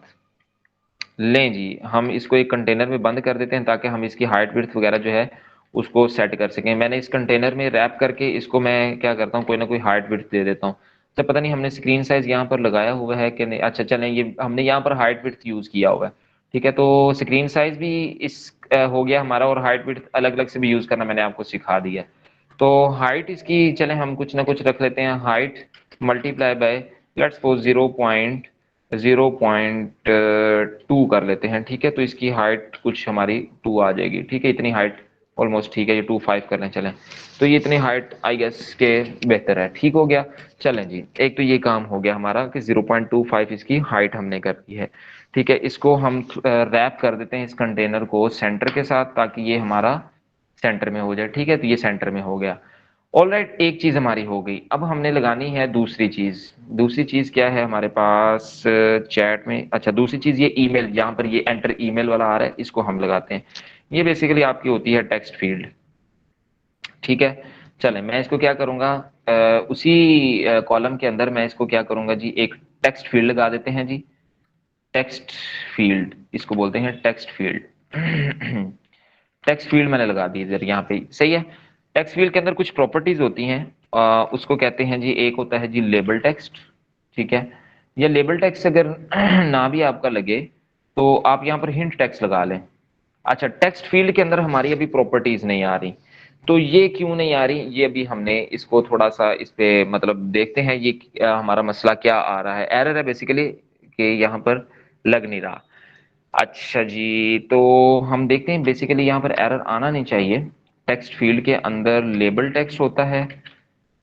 लें जी, हम इसको एक कंटेनर में बंद कर देते हैं ताकि हम इसकी हाइट विड्थ वगैरह जो है उसको सेट कर सकें। मैंने इस कंटेनर में रैप करके इसको मैं क्या करता हूँ, कोई ना कोई हाइट विड्थ दे देता हूँ। तो पता नहीं हमने स्क्रीन साइज यहाँ पर लगाया हुआ है कि नहीं। अच्छा चलें, ये हमने यहाँ पर हाइट विड्थ यूज किया हुआ है। ठीक है, तो स्क्रीन साइज भी इस हो गया हमारा, और हाइट विड्थ अलग अलग से भी यूज करना मैंने आपको सिखा दिया। तो हाइट इसकी चलें हम कुछ ना कुछ रख लेते हैं, height multiply by let's suppose 0.2 कर लेते हैं। ठीक है, तो इसकी हाइट कुछ हमारी 2 आ जाएगी। ठीक है, इतनी हाइट ऑलमोस्ट ठीक है, ये 2.5 कर लें चलें, तो ये इतनी हाइट आई गेस के बेहतर है। ठीक हो गया, चलें जी, एक तो ये काम हो गया हमारा कि 0.25 इसकी हाइट हमने कर दी है। ठीक है, इसको हम रैप कर देते हैं इस कंटेनर को सेंटर के साथ ताकि ये हमारा सेंटर में हो जाए। ठीक है, तो ये सेंटर में हो गया। ऑलराइट, एक चीज हमारी हो गई। अब हमने लगानी है दूसरी चीज। दूसरी चीज क्या है हमारे पास चैट में? अच्छा, दूसरी चीज ये ईमेल, जहां पर ये एंटर ईमेल वाला आ रहा है, इसको हम लगाते हैं। ये बेसिकली आपकी होती है टेक्स्ट फील्ड। ठीक है, चले मैं इसको क्या करूंगा, उसी कॉलम के अंदर मैं इसको क्या करूंगा जी, एक टेक्स्ट फील्ड लगा देते हैं जी। टेक्स्ट फील्ड, इसको बोलते हैं टेक्स्ट फील्ड। टेक्स्ट फील्ड मैंने लगा दी इधर, यहाँ पे सही है। टेक्स्ट फील्ड के अंदर कुछ प्रॉपर्टीज होती हैं, उसको कहते हैं जी, एक होता है जी लेबल टेक्स्ट। ठीक है, या लेबल टेक्स्ट अगर ना भी आपका लगे तो आप यहाँ पर हिंट टेक्स्ट लगा लें। अच्छा, टेक्स्ट फील्ड के अंदर हमारी अभी प्रॉपर्टीज नहीं आ रही, तो ये क्यों नहीं आ रही, ये अभी हमने इसको थोड़ा सा इस पे मतलब देखते हैं ये हमारा मसला क्या आ रहा है। एरर है बेसिकली कि यहाँ पर लग नहीं रहा। अच्छा जी, तो हम देखते हैं बेसिकली यहाँ पर एरर आना नहीं चाहिए। टेक्स्ट फील्ड के अंदर लेबल टेक्स्ट होता है,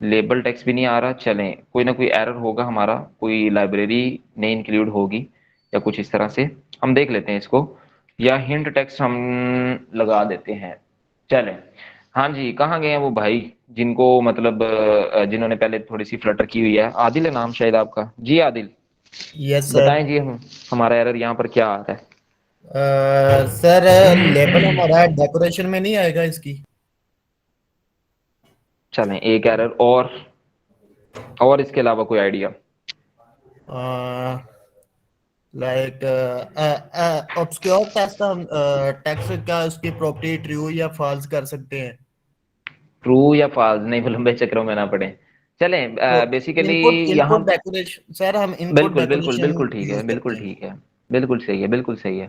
लेबल टेक्स्ट भी नहीं आ रहा। चलें, कोई ना कोई एरर होगा हमारा, कोई लाइब्रेरी नहीं इंक्लूड होगी या कुछ इस तरह से। हम देख लेते हैं इसको, या हिंट टेक्स्ट हम लगा देते हैं। चलें, हाँ जी, कहाँ गए हैं वो भाई जिनको मतलब जिन्होंने पहले थोड़ी सी फ्लटर की हुई है? आदिल है नाम शायद आपका। जी आदिल, यस सर। बताएं जी हम, हमारा एरर यहाँ पर क्या आ रहा है? सर लेबल हमारा डेकोरेशन में नहीं आएगा इसकी। चलें, एक एरर और इसके अलावा कोई आइडिया? लाइक ऑब्सक्योर टेक्स्ट, हम टेक्स्ट का उसकी प्रॉपर्टी ट्रू या फॉल्स कर सकते हैं। ट्रू या फॉल्स नहीं, लंबे चक्रों में ना पड़े। चलें, तो बेसिकली इनपुट यहाँ, इनपुट डेकोरेशन सर, हम इनपुट बिल्कुल बिल्कुल डेकोरेशन बिल्कुल ठीक है, यूज बिल्कुल करते हैं। ठीक है, बिल्कुल सही है, बिल्कुल सही है।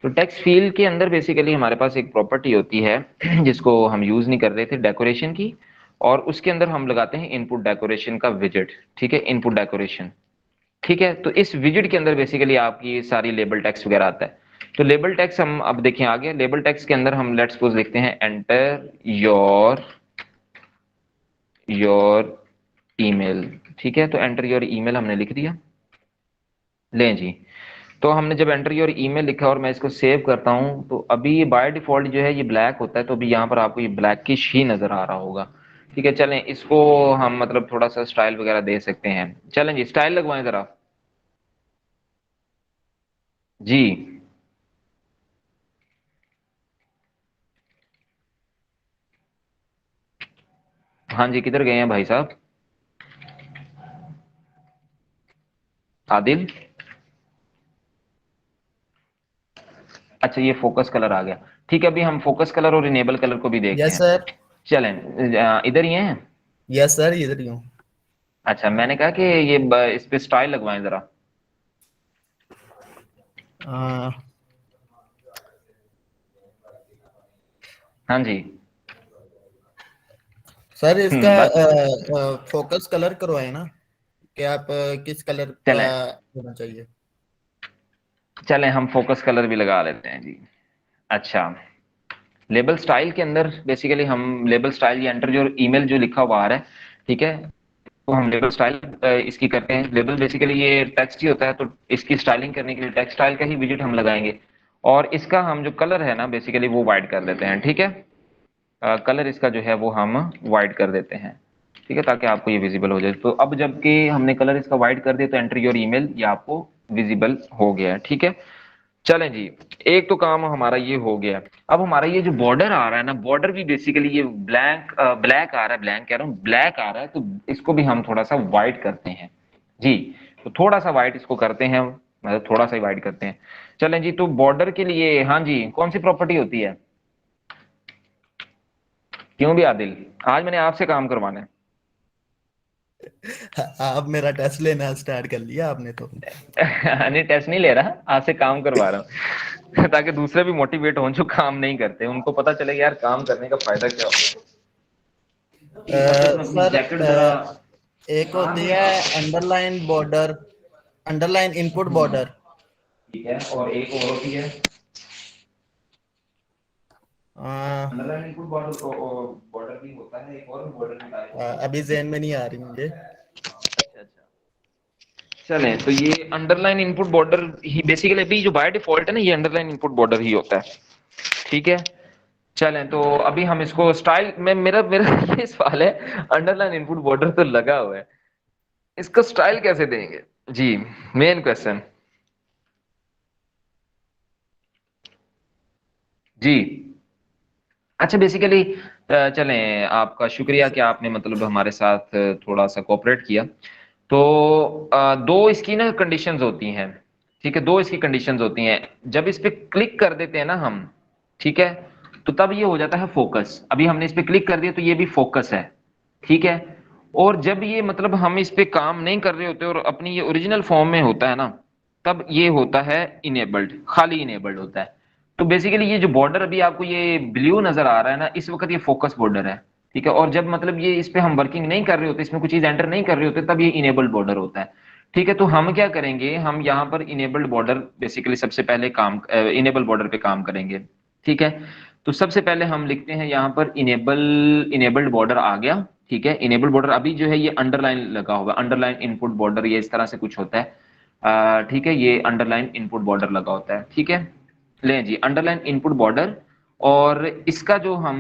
तो टेक्स्ट फील्ड के अंदर बेसिकली हमारे पास एक प्रॉपर्टी होती है जिसको हम यूज नहीं कर रहे थे, डेकोरेशन की। और उसके अंदर हम लगाते हैं इनपुट डेकोरेशन का विजेट। ठीक है, इनपुट डेकोरेशन। ठीक है, तो इस विजेट के अंदर बेसिकली आपकी सारी लेबल टेक्स्ट वगैरह आता है। तो लेबल टेक्स्ट हम अब देखें आगे, लेबल टेक्स्ट के अंदर हम लेट्स सपोज लिखते हैं एंटर योर ईमेल। ठीक है, तो एंटर योर ईमेल हमने लिख दिया। लें जी, तो हमने जब एंटर योर ईमेल लिखा और मैं इसको सेव करता हूं, तो अभी ये बाय डिफॉल्ट जो है ये ब्लैक होता है, तो अभी यहाँ पर आपको ये ब्लैकिश ही नजर आ रहा होगा। ठीक है, चलें इसको हम मतलब थोड़ा सा स्टाइल वगैरह दे सकते हैं। चलें जी, स्टाइल लगवाएं जरा। जी, हाँ जी, किधर गए हैं भाई साहब? आदिल, अच्छा ये फोकस कलर आ गया। ठीक है, अभी हम फोकस कलर और इनेबल कलर को भी देखते यस हैं। सर। चलें, इधर ही हैं। यस सर, इधर ही हूँ। अच्छा, मैंने कहा कि ये इस पे स्टाइल लगवाएं जरा। अ, हाँ जी। सर इसका बस, फोकस कलर करवाए ना, कि आप किस कलर का चलें होना चाहिए। चलें हम फोकस कलर भी लगा लेते हैं जी। अच्छा, लेबल स्टाइल के अंदर बेसिकली हम लेबल स्टाइल, ये एंटर जो ईमेल जो लिखा हुआ आ रहा है, ठीक है, तो हम लेबल स्टाइल इसकी करते हैं। लेबल बेसिकली ये टेक्स्ट ही होता है, तो इसकी स्टाइलिंग करने के लिए टेक्स्ट स्टाइल का ही विजिट हम लगाएंगे। और इसका हम जो कलर है ना बेसिकली वो वाइट कर देते हैं। ठीक है, कलर इसका जो है वो हम वाइट कर देते हैं। ठीक है, ताकि आपको ये विजिबल हो जाए। तो अब जबकि हमने कलर इसका वाइट कर दिया, तो एंटर योर ईमेल ये आपको विजिबल हो गया है। ठीक है, चलें जी, एक तो काम हमारा ये हो गया। अब हमारा ये जो बॉर्डर आ रहा है ना, बॉर्डर भी बेसिकली ये ब्लैक आ रहा है, ब्लैक कह रहा हूँ, ब्लैक आ रहा है, तो इसको भी हम थोड़ा सा व्हाइट करते हैं जी। तो थोड़ा सा व्हाइट इसको करते हैं, मतलब थोड़ा सा ही व्हाइट करते हैं। चलें जी, तो बॉर्डर के लिए हाँ जी, कौन सी प्रॉपर्टी होती है? क्यों भी आदिल, आज मैंने आपसे काम करवाना है। आप मेरा टेस्ट लेना स्टार्ट कर लिया आपने तो। नहीं, टेस्ट नहीं ले रहा, आपसे काम करवा रहा हूँ ताकि दूसरे भी मोटिवेट हों जो काम नहीं करते, उनको पता चले यार काम करने का फायदा क्या होता है। मतलब अपनी सर जैकेट जरा, एक हाँ होती जी है हाँ, underline border, underline input border. ठीक है, और एक और होती है अंडरलाइन इनपुट बॉर्डर, बॉर्डर भी होता है, एक और बॉर्डर की टाइप होती है। अभी जहन में नहीं आ रही मुझे। अच्छा अच्छा, चलें, तो ये अंडरलाइन इनपुट बॉर्डर ही बेसिकली अभी जो बाय डिफॉल्ट है ना, ये अंडरलाइन इनपुट बॉर्डर ही होता है। ठीक है, चलें तो अभी हम इसको स्टाइल में मेरा मेरा ये सवाल है, अंडरलाइन इनपुट बॉर्डर तो लगा हुआ है, इसका स्टाइल कैसे देंगे जी, मेन क्वेश्चन जी। अच्छा बेसिकली चलें, आपका शुक्रिया कि आपने मतलब हमारे साथ थोड़ा सा कोऑपरेट किया। तो दो इसकी ना कंडीशंस होती हैं, ठीक है, दो इसकी कंडीशंस होती हैं। जब इस पे क्लिक कर देते हैं ना हम, ठीक है, तो तब ये हो जाता है फोकस। अभी हमने इस पे क्लिक कर दिया तो ये भी फोकस है, ठीक है। और जब ये मतलब हम इस पे काम नहीं कर रहे होते और अपनी ये ओरिजिनल फॉर्म में होता है ना, तब ये होता है इनेबल्ड, खाली इनेबल्ड होता है। तो बेसिकली ये जो बॉर्डर अभी आपको ये ब्लू नजर आ रहा है ना, इस वक्त ये फोकस बॉर्डर है, ठीक है। और जब मतलब ये इस पे हम वर्किंग नहीं कर रहे होते, इसमें कुछ चीज एंटर नहीं कर रहे होते, तब ये इनेबल्ड बॉर्डर होता है, ठीक है। तो हम क्या करेंगे, हम यहाँ पर इनेबल्ड बॉर्डर बेसिकली सबसे पहले काम इनेबल बॉर्डर पे काम करेंगे, ठीक है। तो सबसे पहले हम लिखते हैं यहाँ पर इनेबल्ड बॉर्डर आ गया, ठीक है। इनेबल्ड बॉर्डर अभी जो है ये अंडरलाइन लगा होगा, अंडरलाइन इनपुट बॉर्डर, ये इस तरह से कुछ होता है, ठीक है। ये अंडरलाइन इनपुट बॉर्डर लगा होता है, ठीक है। लें जी, अंडरलाइन इनपुट बॉर्डर, और इसका जो हम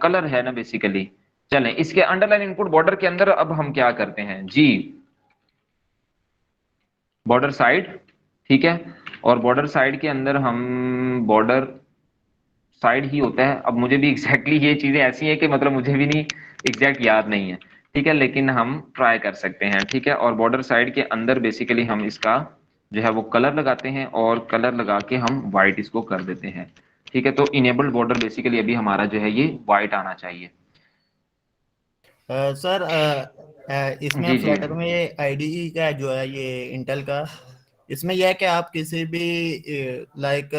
कलर है ना बेसिकली, चलें इसके अंडरलाइन इनपुट बॉर्डर के अंदर अब हम क्या करते हैं जी, बॉर्डर साइड, ठीक है। और बॉर्डर साइड के अंदर हम बॉर्डर साइड ही होता है। अब मुझे भी एग्जैक्टली ये चीजें ऐसी हैं कि मतलब मुझे भी नहीं एग्जैक्ट याद नहीं है, ठीक है, लेकिन हम ट्राई कर सकते हैं, ठीक है। और बॉर्डर साइड के अंदर बेसिकली हम इसका जो है वो कलर लगाते हैं, और कलर लगा के हम व्हाइट इसको कर देते हैं, ठीक है। तो इनेबल्ड बॉर्डर बेसिकली अभी हमारा जो है ये व्हाइट आना चाहिए। सर इसमें जी जी। फ्लटर में आईडीई का जो है ये इंटेल का, इसमें यह है कि आप किसी भी लाइक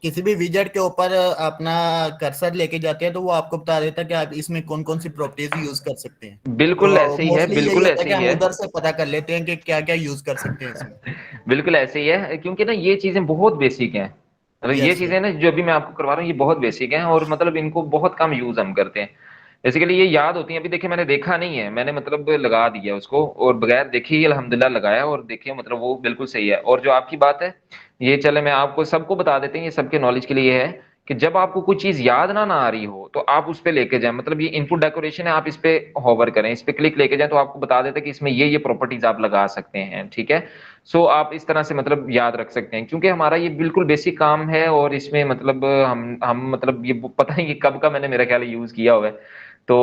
किसी भी विजेट के ऊपर अपना कर्सर लेके जाते हैं तो वो आपको बता देता है कि आप इसमें कौन कौन सी प्रॉपर्टीज यूज कर सकते हैं। बिल्कुल तो ऐसे ही है, मोस्टली यही बिल्कुल होता है ऐसे कि ही हम है। उधर से पता कर लेते हैं कि क्या क्या यूज कर सकते हैं इसमें। बिल्कुल ऐसे ही है, क्योंकि ना ये चीजें बहुत बेसिक हैं, मतलब ये यस। चीजें ना जो अभी मैं आपको करवा रहा हूँ ये बहुत बेसिक हैं, और मतलब इनको बहुत कम यूज हम करते हैं। बेसिकली ये याद होती है। अभी देखिए मैंने देखा नहीं है, मैंने मतलब लगा दिया उसको, और बगैर देखे ही अल्हम्दुलिल्लाह लगाया, और देखिए मतलब वो बिल्कुल सही है। और जो आपकी बात है, ये चले मैं आपको सबको बता देते हैं, ये सबके नॉलेज के लिए है कि जब आपको कोई चीज याद ना आ रही हो तो आप उस पे लेके जाएं। मतलब ये इनपुट डेकोरेशन है, आप इस पे होवर करें, इस पे क्लिक लेके जाएं, तो आपको बता देता है कि इसमें ये प्रॉपर्टीज आप लगा सकते हैं, ठीक है। सो आप इस तरह से मतलब याद रख सकते हैं, क्योंकि हमारा ये बिल्कुल बेसिक काम है, और इसमें मतलब हम मतलब ये पता नहीं कि कब का मैंने मेरा ख्याल यूज किया हुआ है। तो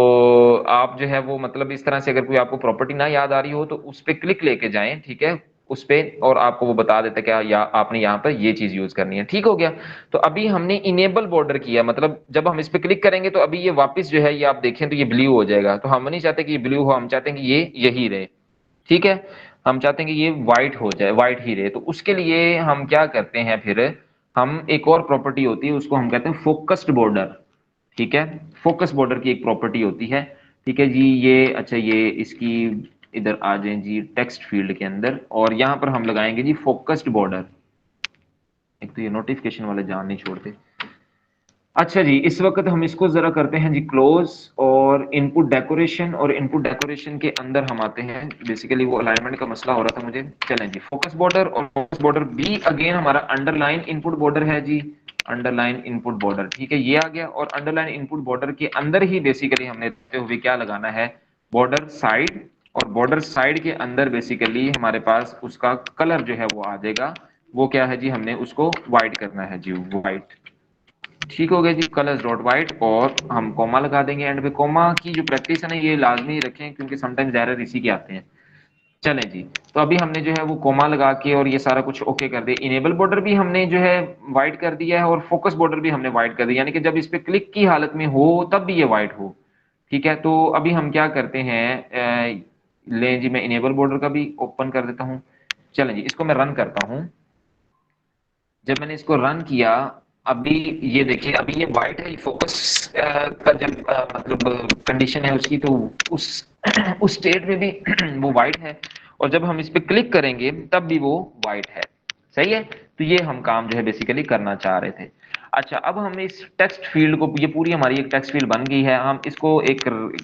आप जो है वो मतलब इस तरह से अगर कोई आपको प्रॉपर्टी ना याद आ रही हो तो उस पे क्लिक लेके जाएं, ठीक है, उस पे, और आपको वो बता देता है कि आपने यहाँ पर ये चीज यूज करनी है, ठीक हो गया। तो अभी हमने इनेबल बॉर्डर किया, मतलब जब हम इस पे क्लिक करेंगे तो अभी ये वापस जो है ये आप देखें तो ये ब्लू हो जाएगा। तो हम नहीं चाहते कि ये ब्लू हो, हम चाहते हैं कि ये यही रहे, ठीक है। हम चाहते हैं कि ये व्हाइट हो जाए, व्हाइट ही रहे। तो उसके लिए हम क्या करते हैं फिर, हम एक और प्रॉपर्टी होती है उसको हम कहते हैं फोकस्ड बॉर्डर, ठीक है। फोकस बॉर्डर की एक प्रॉपर्टी होती है, ठीक है जी। ये अच्छा, ये इसकी इधर आ जाए जी टेक्स्ट फील्ड के अंदर, और यहाँ पर हम लगाएंगे जी फोकस्ड बॉर्डर। एक तो ये नोटिफिकेशन वाले जान नहीं छोड़ते। अच्छा जी, इस वक्त हम इसको जरा करते हैं जी क्लोज, और इनपुट डेकोरेशन, और इनपुट डेकोरेशन के अंदर हम आते हैं, बेसिकली वो अलाइनमेंट का मसला हो रहा था मुझे। चलें जी, फोकस बॉर्डर, और फोकस बॉर्डर भी अगेन हमारा अंडरलाइन इनपुट बॉर्डर है जी, अंडरलाइन इनपुट बॉर्डर, ठीक है, ये आ गया। और अंडरलाइन इनपुट बॉर्डर के अंदर ही बेसिकली हमने हुए क्या लगाना है, बॉर्डर साइड। और बॉर्डर साइड के अंदर बेसिकली हमारे पास उसका कलर जो है वो आ जाएगा, वो क्या है जी, हमने उसको व्हाइट करना है जी, व्हाइट, ठीक हो गया जी, कलर्स डॉट वाइट। और हम कॉमा लगा देंगे एंड पे। कॉमा की जो प्रैक्टिस है ना ये लाजमी रखें, क्योंकि समटाइम्स एरर इसी के आते हैं। चलें जी, तो अभी हमने जो है वो कॉमा लगा के और ये सारा कुछ ओके कर दिया। इनेबल बॉर्डर भी हमने जो है वाइट कर दिया है, और फोकस बॉर्डर भी हमने वाइट कर दिया, यानी कि जब इस पे क्लिक की हालत में हो तब भी ये वाइट हो, ठीक है। तो अभी हम क्या करते हैं, लें जी, मैं इनेबल बॉर्डर का भी ओपन कर देता हूँ। चलें जी, इसको मैं रन करता हूँ। जब मैंने इसको रन किया, अभी ये देखिए, अभी ये व्हाइट है, फोकस का जब मतलब कंडीशन है उसकी, तो उस उस स्टेट में भी वो व्हाइट है, और जब हम इस पे क्लिक करेंगे तब भी वो व्हाइट है, सही है। तो ये हम काम जो है बेसिकली करना चाह रहे थे। अच्छा, अब हम इस टेक्स्ट फील्ड को, ये पूरी हमारी एक टेक्स्ट फील्ड बन गई है, हम इसको एक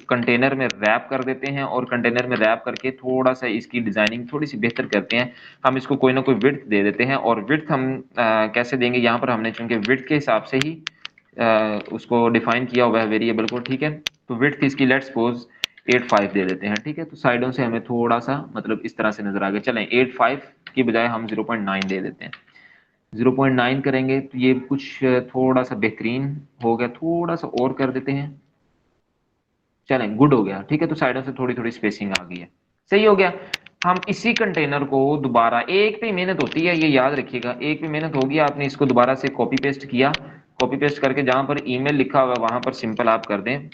कंटेनर में रैप कर देते हैं और कंटेनर में रैप करके थोड़ा सा इसकी डिजाइनिंग थोड़ी सी बेहतर करते हैं। हम इसको कोई ना कोई विड्थ दे देते हैं, और विड्थ हम कैसे देंगे, यहाँ पर हमने चूंकि विड्थ के हिसाब से ही उसको डिफाइन किया हुआ है वेरिएबल को, ठीक है। तो विड्थ इसकी लेट्स सपोज 8.5 दे देते हैं, ठीक है। तो साइडों से हमें थोड़ा सा मतलब इस तरह से नजर आ गया, चलें 8.5 की बजाय हम 0.9 दे देते हैं। 0.9 करेंगे तो ये कुछ थोड़ा सा बेहतरीन हो गया, थोड़ा सा और कर देते हैं, चलें गुड हो गया, ठीक है। तो साइडों से थोड़ी थोड़ी स्पेसिंग आ गई है, सही हो गया। हम इसी कंटेनर को दोबारा, एक पे मेहनत होती है, ये याद रखिएगा, एक पे मेहनत होगी, आपने इसको दोबारा से कॉपी पेस्ट किया, कॉपी पेस्ट करके जहां पर ईमेल लिखा हुआ है वहां पर सिंपल आप कर दें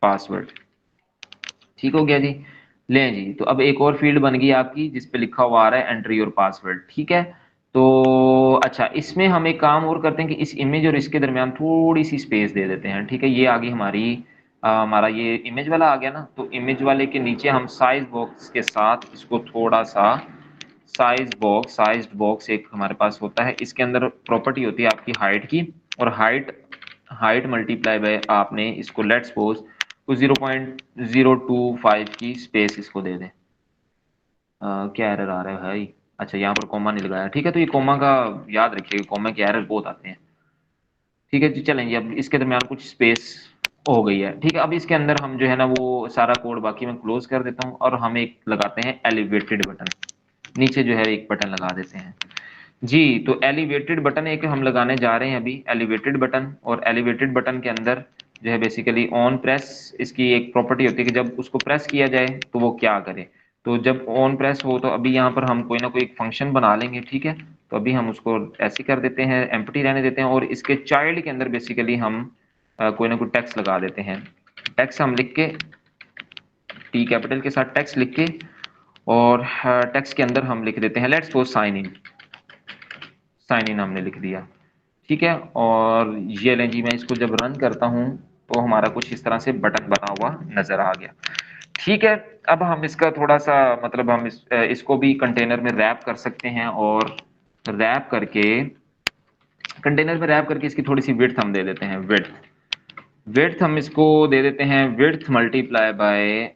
पासवर्ड, ठीक हो गया जी। लें जी, तो अब एक और फील्ड बन गई आपकी जिसपे लिखा हुआ आ रहा है एंटर योर पासवर्ड, ठीक है। तो अच्छा, इसमें हम एक काम और करते हैं कि इस इमेज और इसके दरमियान थोड़ी सी स्पेस दे देते हैं, ठीक है। ये आ गई हमारी हमारा ये इमेज वाला आ गया ना, तो इमेज वाले के नीचे हम साइज बॉक्स के साथ इसको थोड़ा सा साइज बॉक्स एक हमारे पास होता है, इसके अंदर प्रॉपर्टी होती है आपकी हाइट की, और हाइट हाइट मल्टीप्लाई बाय आपने इसको लेट्स सपोज को 0.025 की स्पेस इसको दे दें। क्या एरर आ रहा है भाई, अच्छा यहाँ पर कॉमा नहीं लगाया, ठीक है। तो ये कॉमा का याद रखिएगा, कॉमा के एरर बहुत आते हैं, ठीक है जी। चलेंगे, अब इसके दरमियान कुछ स्पेस हो गई है, ठीक है। अब इसके अंदर हम जो है ना वो सारा कोड बाकी मैं क्लोज कर देता हूँ, और हम एक लगाते हैं एलिवेटेड बटन, नीचे जो है एक बटन लगा देते हैं जी। तो एलिवेटेड बटन एक हम लगाने जा रहे हैं अभी, एलिवेटेड बटन, और एलिवेटेड बटन के अंदर जो है बेसिकली ऑन प्रेस, इसकी एक प्रॉपर्टी होती है कि जब उसको प्रेस किया जाए तो वो क्या करे। तो जब ऑन प्रेस हो तो अभी यहाँ पर हम कोई ना कोई एक फंक्शन बना लेंगे, ठीक है। तो अभी हम उसको ऐसे कर देते हैं, एम्प्टी रहने देते हैं, और इसके चाइल्ड के अंदर बेसिकली हम कोई ना कोई टेक्स्ट लगा देते हैं। टेक्स्ट हम लिख के, टी कैपिटल के साथ टेक्स्ट लिख के, और टेक्स्ट के अंदर हम लिख देते हैं लेट्स सपोज साइन इन हमने लिख दिया, ठीक है। और ये लें जी, मैं इसको जब रन करता हूं तो हमारा कुछ इस तरह से बटन बना हुआ नजर आ गया, ठीक है। अब हम इसका थोड़ा सा मतलब हम इसको भी कंटेनर में रैप कर सकते हैं, और रैप करके कंटेनर में रैप करके इसकी थोड़ी सी विड्थ हम दे देते हैं, विड्थ हम इसको दे देते हैं विड्थ मल्टीप्लाई बाय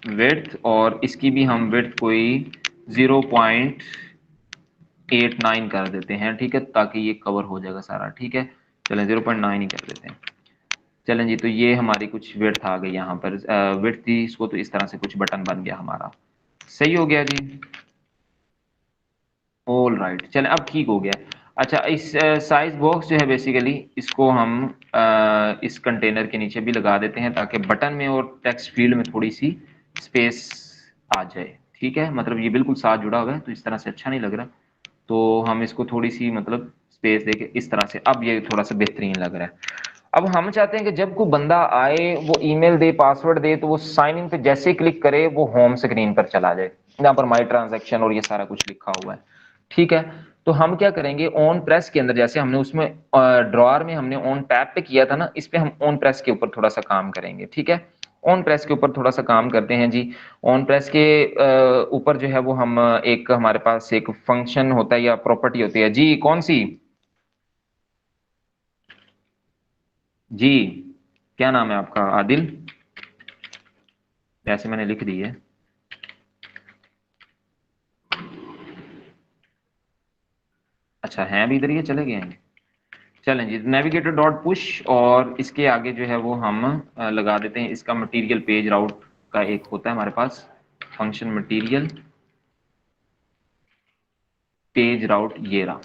विड्थ, और इसकी भी हम विड्थ कोई 0.89 कर देते हैं, ठीक है, ताकि ये कवर हो जाएगा सारा, ठीक है। चलें 0.9 ही कर देते हैं, चलें जी। तो ये हमारी कुछ विड्थ आ गई यहाँ पर, विड्थ थी इसको, तो इस तरह से कुछ बटन बन गया हमारा, सही हो गया जी। ऑल राइट, चलें अब ठीक हो गया। अच्छा, इस साइज बॉक्स जो है बेसिकली इसको हम इस कंटेनर के नीचे भी लगा देते हैं, ताकि बटन में और टेक्स्ट फील्ड में थोड़ी सी स्पेस आ जाए, ठीक है। मतलब ये बिल्कुल साथ जुड़ा हुआ है तो इस तरह से अच्छा नहीं लग रहा, तो हम इसको थोड़ी सी मतलब स्पेस देके इस तरह से, अब ये थोड़ा सा बेहतरीन लग रहा है। अब हम चाहते हैं कि जब कोई बंदा आए, वो ईमेल दे, पासवर्ड दे, तो वो साइन इन पे जैसे ही क्लिक करे वो होम स्क्रीन पर चला जाए, यहाँ पर माई ट्रांजैक्शन और ये सारा कुछ लिखा हुआ है, ठीक है। तो हम क्या करेंगे, ऑन प्रेस के अंदर जैसे हमने उसमें ड्रॉअर में हमने ऑन टैब पे किया था ना, इस पे हम ऑन प्रेस के ऊपर थोड़ा सा काम करेंगे, ठीक है। ऑन प्रेस के ऊपर थोड़ा सा काम करते हैं जी। ऑन प्रेस के ऊपर जो है वो हम एक हमारे पास एक फंक्शन होता है या प्रॉपर्टी होती है जी, कौन सी जी, क्या नाम है आपका, आदिल, ऐसे मैंने लिख दी है। अच्छा, हैं अभी इधर, ये चले गए हैं, चलें जी। नेविगेटर डॉट पुश, और इसके आगे जो है वो हम लगा देते हैं इसका मटेरियल पेज राउट का एक होता है हमारे पास फंक्शन, मटेरियल पेज राउट, ये रहा,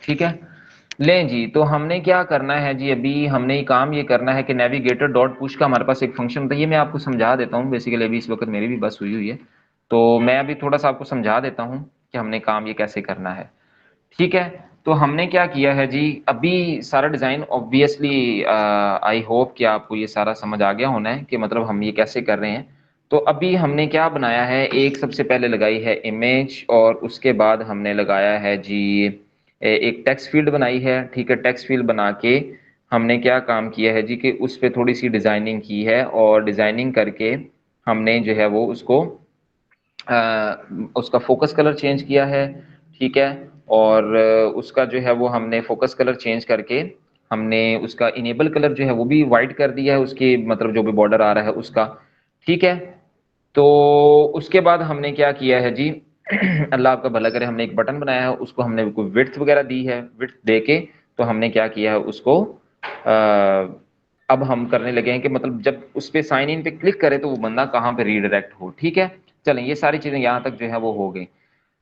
ठीक है। लें जी, तो हमने क्या करना है जी, अभी हमने काम ये करना है कि नेविगेटर डॉट पुश का हमारे पास एक फंक्शन होता है, ये मैं आपको समझा देता हूँ बेसिकली, अभी इस वक्त मेरी भी बस हुई हुई है, तो मैं अभी थोड़ा सा आपको समझा देता हूँ कि हमने काम ये कैसे करना है, ठीक है। तो हमने क्या किया है जी, अभी सारा डिजाइन ऑब्वियसली आई होप कि आपको ये सारा समझ आ गया होना है कि मतलब हम ये कैसे कर रहे हैं। तो अभी हमने क्या बनाया है, एक सबसे पहले लगाई है इमेज, और उसके बाद हमने लगाया है जी एक टेक्स्ट फील्ड बनाई है, ठीक है। टेक्स्ट फील्ड बना के हमने क्या काम किया है जी कि उस पर थोड़ी सी डिजाइनिंग की है, और डिजाइनिंग करके हमने जो है वो उसको उसका फोकस कलर चेंज किया है, ठीक है। और उसका जो है वो हमने फोकस कलर चेंज करके हमने उसका इनेबल कलर जो है वो भी वाइट कर दिया है, उसकी मतलब जो भी बॉर्डर आ रहा है उसका। ठीक है, तो उसके बाद हमने क्या किया है जी अल्लाह आपका भला करे, हमने एक बटन बनाया है, उसको हमने कोई विड्थ वगैरह दी है, विड्थ दे के तो हमने क्या किया है उसको अब हम करने लगे हैं कि मतलब जब उस पे साइन इन पे क्लिक करे तो वो बंदा कहाँ पे रीडायरेक्ट हो। ठीक है, चलें ये सारी चीजें यहाँ तक जो है वो हो गई।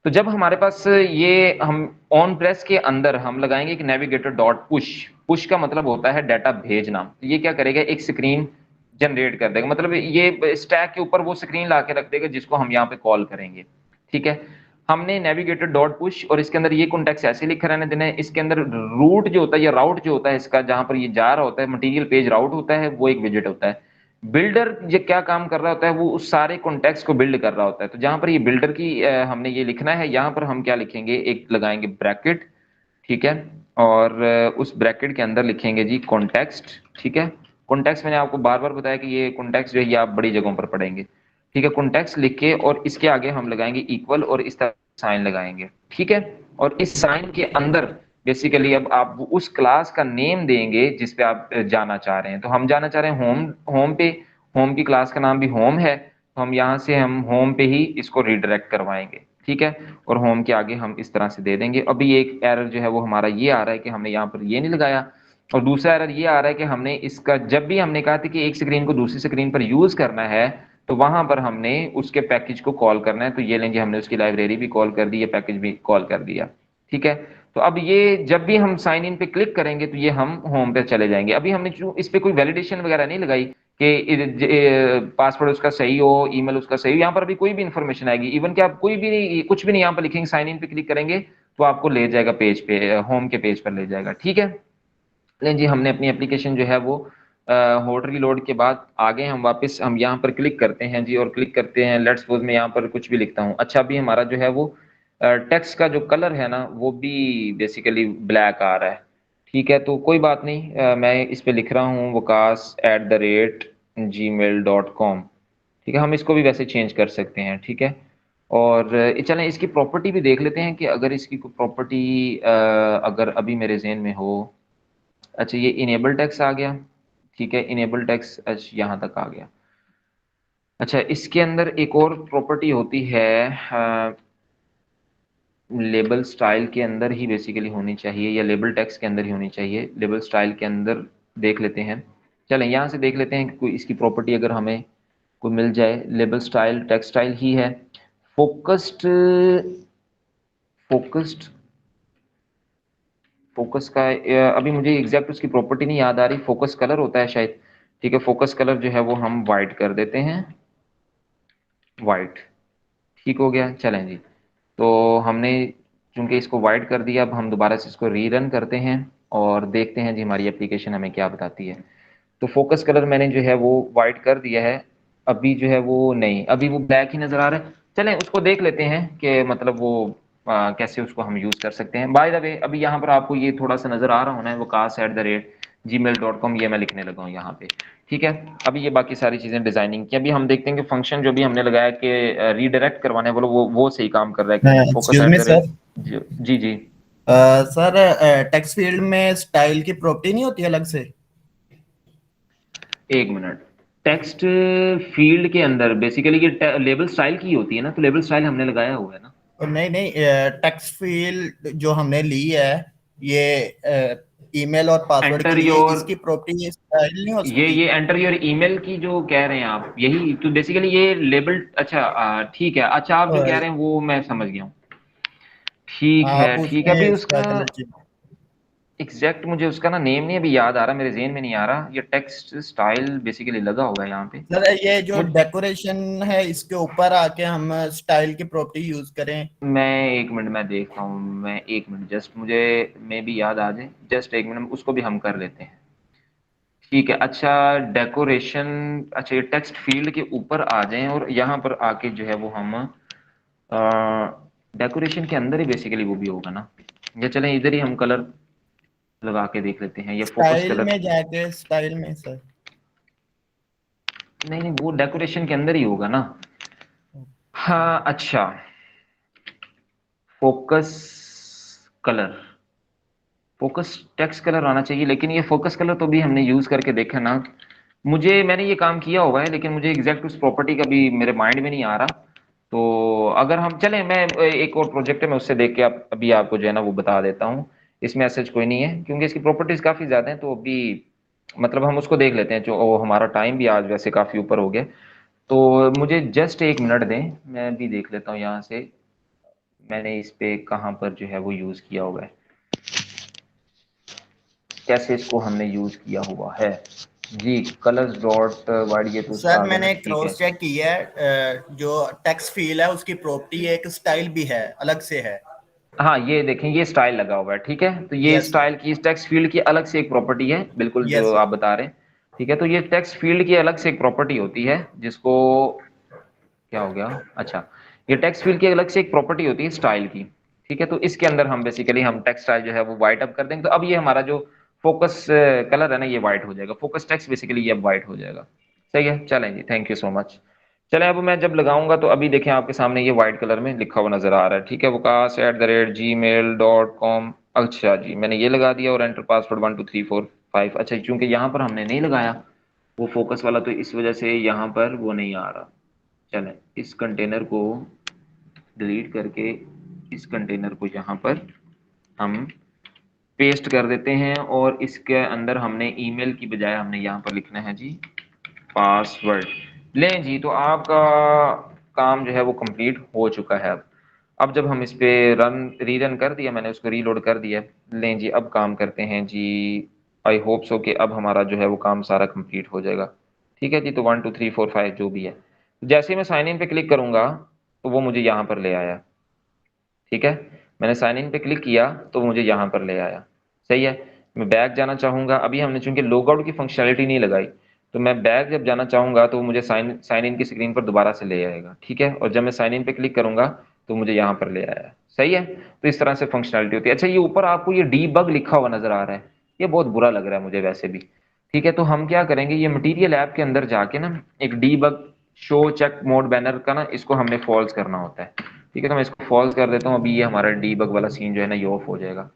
तो जब हमारे पास ये हम ऑन प्रेस के अंदर हम लगाएंगे कि नेविगेटर डॉट पुश, पुश का मतलब होता है डाटा भेजना। तो ये क्या करेगा, एक स्क्रीन जनरेट कर देगा, मतलब ये स्टैक के ऊपर वो स्क्रीन ला के रख देगा जिसको हम यहाँ पे कॉल करेंगे। ठीक है, हमने नेविगेटर डॉट पुश और इसके अंदर ये कॉन्टेक्स्ट ऐसे लिखा रहने देना है। इसके अंदर रूट जो होता है या राउट जो होता है इसका, जहां पर ये जा रहा होता है, मटेरियल पेज राउट होता है, वो एक विजेट होता है। बिल्डर ये क्या काम कर रहा होता है, वो उस सारे कॉन्टेक्स्ट को बिल्ड कर रहा होता है। तो जहां पर ये बिल्डर की हमने ये लिखना है, यहाँ पर हम क्या लिखेंगे, एक लगाएंगे ब्रैकेट। ठीक है, और उस ब्रैकेट के अंदर लिखेंगे जी कॉन्टेक्स्ट। ठीक है, कॉन्टेक्स्ट मैंने आपको बार बार बताया कि ये कॉन्टेक्स्ट जो है ये आप बड़ी जगहों पर पढ़ेंगे। ठीक है, कॉन्टेक्स्ट लिख के और इसके आगे हम लगाएंगे इक्वल और इस तरह साइन लगाएंगे। ठीक है, और इस साइन के अंदर बेसिकली अब आप उस क्लास का नेम देंगे जिस पे आप जाना चाह रहे हैं। तो हम जाना चाह रहे हैं होम, होम पे, होम की क्लास का नाम भी होम है, तो हम यहाँ से हम होम पे ही इसको रिडायरेक्ट करवाएंगे। ठीक है, और होम के आगे हम इस तरह से दे देंगे। अभी एक एरर जो है वो हमारा ये आ रहा है कि हमने यहाँ पर ये नहीं लगाया, और दूसरा एरर ये आ रहा है कि हमने इसका जब भी हमने कहा था कि एक स्क्रीन को दूसरी स्क्रीन पर यूज करना है तो वहां पर हमने उसके पैकेज को कॉल करना है। तो ये लेंगे, हमने उसकी लाइब्रेरी भी कॉल कर दी, ये पैकेज भी कॉल कर दिया। ठीक है, तो अब ये जब भी हम साइन इन पे क्लिक करेंगे तो ये हम होम पे चले जाएंगे। अभी हमने जो इस पे कोई वैलिडेशन वगैरह नहीं लगाई कि पासवर्ड उसका सही हो, ईमेल उसका सही हो, यहाँ पर अभी कोई भी इंफॉर्मेशन आएगी, इवन कि आप कोई भी नहीं, कुछ भी नहीं यहाँ पर लिखेंगे, साइन इन पे क्लिक करेंगे तो आपको ले जाएगा पेज पे, होम के पेज पर ले जाएगा। ठीक है, लेकिन जी हमने अपनी एप्लीकेशन जो है वो होल्ड रीलोड के बाद आगे हम वापस हम यहाँ पर क्लिक करते हैं जी, और क्लिक करते हैं, लेट्स सपोज मैं यहाँ पर कुछ भी लिखता हूँ। अच्छा, अभी हमारा जो है वो टेक्स्ट का जो कलर है ना वो भी बेसिकली ब्लैक आ रहा है। ठीक है, तो कोई बात नहीं, मैं इस पे लिख रहा हूँ wkas@gmail.com। ठीक है, हम इसको भी वैसे चेंज कर सकते हैं। ठीक है, और चलें इसकी प्रॉपर्टी भी देख लेते हैं कि अगर इसकी कोई प्रॉपर्टी अगर अभी मेरे जहन में हो। अच्छा, ये इनेबल टेक्स्ट आ गया। ठीक है, इनेबल टेक्स्ट अच्छा यहाँ तक आ गया। अच्छा, इसके अंदर एक और प्रॉपर्टी होती है, लेबल स्टाइल के अंदर ही बेसिकली होनी चाहिए, या लेबल टेक्स्ट के अंदर ही होनी चाहिए। लेबल स्टाइल के अंदर देख लेते हैं, चलें यहाँ से देख लेते हैं कि कोई इसकी प्रॉपर्टी अगर हमें कोई मिल जाए। लेबल स्टाइल टेक्स्ट स्टाइल ही है, फोकस्ड, फोकस्ड, फोकस का अभी मुझे एग्जैक्ट उसकी प्रॉपर्टी नहीं याद आ रही, फोकस कलर होता है शायद। ठीक है, फोकस कलर जो है वो हम वाइट कर देते हैं, वाइट। ठीक हो गया, चलें जी। तो हमने चूंकि इसको वाइट कर दिया, अब हम दोबारा से इसको रीरन करते हैं और देखते हैं जी हमारी एप्लीकेशन हमें क्या बताती है। तो फोकस कलर मैंने जो है वो वाइट कर दिया है, अभी जो है वो नहीं, अभी वो ब्लैक ही नजर आ रहा है। चलें उसको देख लेते हैं कि मतलब वो कैसे उसको हम यूज कर सकते हैं। बाय द वे, अभी यहाँ पर आपको ये थोड़ा सा नजर आ रहा होना है wkas@gmail.com, ये मैं लिखने लगा हूँ यहाँ पे। ठीक है, अभी ये बाकी सारी चीजें डिजाइनिंग की, अभी हम देखते हैं कि फंक्शन जो भी हमने लगाया कि रीडायरेक्ट करवाने बोलो वो सही काम कर रहा है कि नहीं। Focus excuse at me the sir, rate, जी जी, सर टेक्स्ट फील्ड में स्टाइल की प्रॉपर्टी नहीं होती अलग से? एक मिनट। टेक्स्ट फील्ड के अंदर बेसिकली ये लेबल स्टाइल की होती है ना, तो लेबल स्टाइल हमने लगाया हुआ है ना। और नहीं नहीं, टेक्स्ट फील्ड जो हमने ली है ये ईमेल और पासवर्ड के एंटर लिए, योर, इसकी प्रॉपर्टी स्टाइल नहीं हो सकती? ये एंटर योर ईमेल की जो कह रहे हैं आप, यही तो बेसिकली ये लेबल। अच्छा ठीक है, अच्छा आप जो कह रहे हैं वो मैं समझ गया हूँ। ठीक है आप ठीक है, उसमें अभी इसका उसका कलर चेंज। एग्जैक्ट मुझे उसका ना नेम नहीं अभी याद आ रहा, मेरे जेहन में नहीं आ रहा। ये टेक्स्ट स्टाइल बेसिकली लगा हुआ है यहाँ पे। सर ये जो मुझ डेकोरेशन है इसके ऊपर आके हम स्टाइल की प्रॉपर्टी यूज करें? मैं एक मिनट मैं देखता हूँ, मैं एक मिनट जस्ट मुझे मे भी याद आ जाए, जस्ट एक मिनट, उसको भी हम कर लेते हैं। ठीक है, अच्छा डेकोरेशन, अच्छा ये टेक्स्ट फील्ड के ऊपर आ जाएं और यहाँ पर आके जो है वो हम डेकोरेशन के अंदर ही बेसिकली वो भी होगा ना। या चलें इधर ही हम कलर लगा के देख लेते हैं, ये फोकस स्टाइल कलर। में जाके, स्टाइल में सर। नहीं नहीं, वो डेकोरेशन के अंदर ही होगा ना। हाँ अच्छा, focus, colour, focus text colour आना चाहिए, लेकिन ये फोकस कलर तो भी हमने यूज करके देखा ना, मैंने ये काम किया हुआ है, लेकिन मुझे एग्जैक्ट उस प्रॉपर्टी का भी मेरे माइंड में नहीं आ रहा। तो अगर हम चलें, मैं एक और प्रोजेक्ट है, मैं उससे देख के अभी आपको जो है ना वो बता देता हूँ। इसमें ऐसा कोई नहीं है, क्योंकि इसकी प्रॉपर्टीज काफी ज्यादा हैं, तो अभी मतलब हम उसको देख लेते हैं। जो हमारा टाइम भी आज वैसे काफी ऊपर हो गया, तो मुझे जस्ट एक मिनट दें, मैं भी देख लेता हूँ यहाँ से मैंने इस पे कहाँ पर जो है वो यूज किया हुआ है, कैसे इसको हमने यूज किया हुआ है। जी, कलर्स डॉट वाइड, ये तो उसका सर आ गया ना, मैंने ठीक है। क्रॉस चेक किया है, जो टेक्स्ट फील्ड है उसकी प्रॉपर्टी एक स्टाइल भी है, अलग से है। हाँ, ये देखें, ये स्टाइल लगा हुआ है, ठीक है। तो ये यस स्टाइल की, इस टेक्स्ट फील्ड की अलग से एक प्रॉपर्टी है, बिल्कुल जो यस आप बता रहे हैं, ठीक है। तो ये टेक्स्ट फील्ड की अलग से एक प्रॉपर्टी होती है, जिसको क्या हो गया, अच्छा, ये टेक्स्ट फील्ड की अलग से एक प्रॉपर्टी होती है स्टाइल की, ठीक है। तो इसके अंदर हम बेसिकली हम टेक्स्ट स्टाइल जो है वो व्हाइट अप कर देंगे, तो अब ये हमारा जो फोकस कलर है ना, ये व्हाइट हो जाएगा, फोकस टेक्स्ट बेसिकली ये अब व्हाइट हो जाएगा। सही है, चलें जी, थैंक यू सो मच। चलें, अब मैं जब लगाऊंगा तो अभी देखें आपके सामने ये व्हाइट कलर में लिखा हुआ नजर आ रहा है, ठीक है, wakaas@gmail.com। अच्छा जी, मैंने ये लगा दिया और एंटर पासवर्ड 12345। अच्छा, चूंकि यहाँ पर हमने नहीं लगाया वो फोकस वाला, तो इस वजह से यहाँ पर वो नहीं आ रहा। चलें, इस कंटेनर को डिलीट करके इस कंटेनर को यहाँ पर हम पेस्ट कर देते हैं, और इसके अंदर हमने ईमेल की बजाय हमने यहाँ पर लिखना है जी पासवर्ड। लें जी, तो आपका काम जो है वो कंप्लीट हो चुका है। अब जब हम इस पे रीरन कर दिया, मैंने उसको रीलोड कर दिया। लें जी, अब काम करते हैं जी। आई होप सो कि अब हमारा जो है वो काम सारा कंप्लीट हो जाएगा। ठीक है जी, तो 1 2 3 4 5 जो भी है, जैसे ही मैं साइन इन पे क्लिक करूंगा तो वो मुझे यहाँ पर ले आया, ठीक है। मैंने साइन इन पे क्लिक किया तो मुझे यहाँ पर ले आया, सही है। मैं बैक जाना चाहूंगा, अभी हमने चूंकि लॉग आउट की फंक्शनैलिटी नहीं लगाई, तो मैं बैक जब जाना चाहूंगा तो मुझे साइन साइन इन की स्क्रीन पर दोबारा से ले आएगा, ठीक है। और जब मैं साइन इन पे क्लिक करूंगा तो मुझे यहाँ पर ले आया, सही है। तो इस तरह से फंक्शनैलिटी होती है। अच्छा, ये ऊपर आपको ये डीबग लिखा हुआ नजर आ रहा है, ये बहुत बुरा लग रहा है मुझे वैसे भी, ठीक है। तो हम क्या करेंगे, ये मटीरियल ऐप के अंदर जाके ना एक debug show check mode banner का ना, इसको हमने फॉल्स करना होता है, ठीक है। तो मैं इसको फॉल्स कर देता हूँ, अभी ये हमारा डीबग वाला सीन जो है ना ये ऑफ हो जाएगा।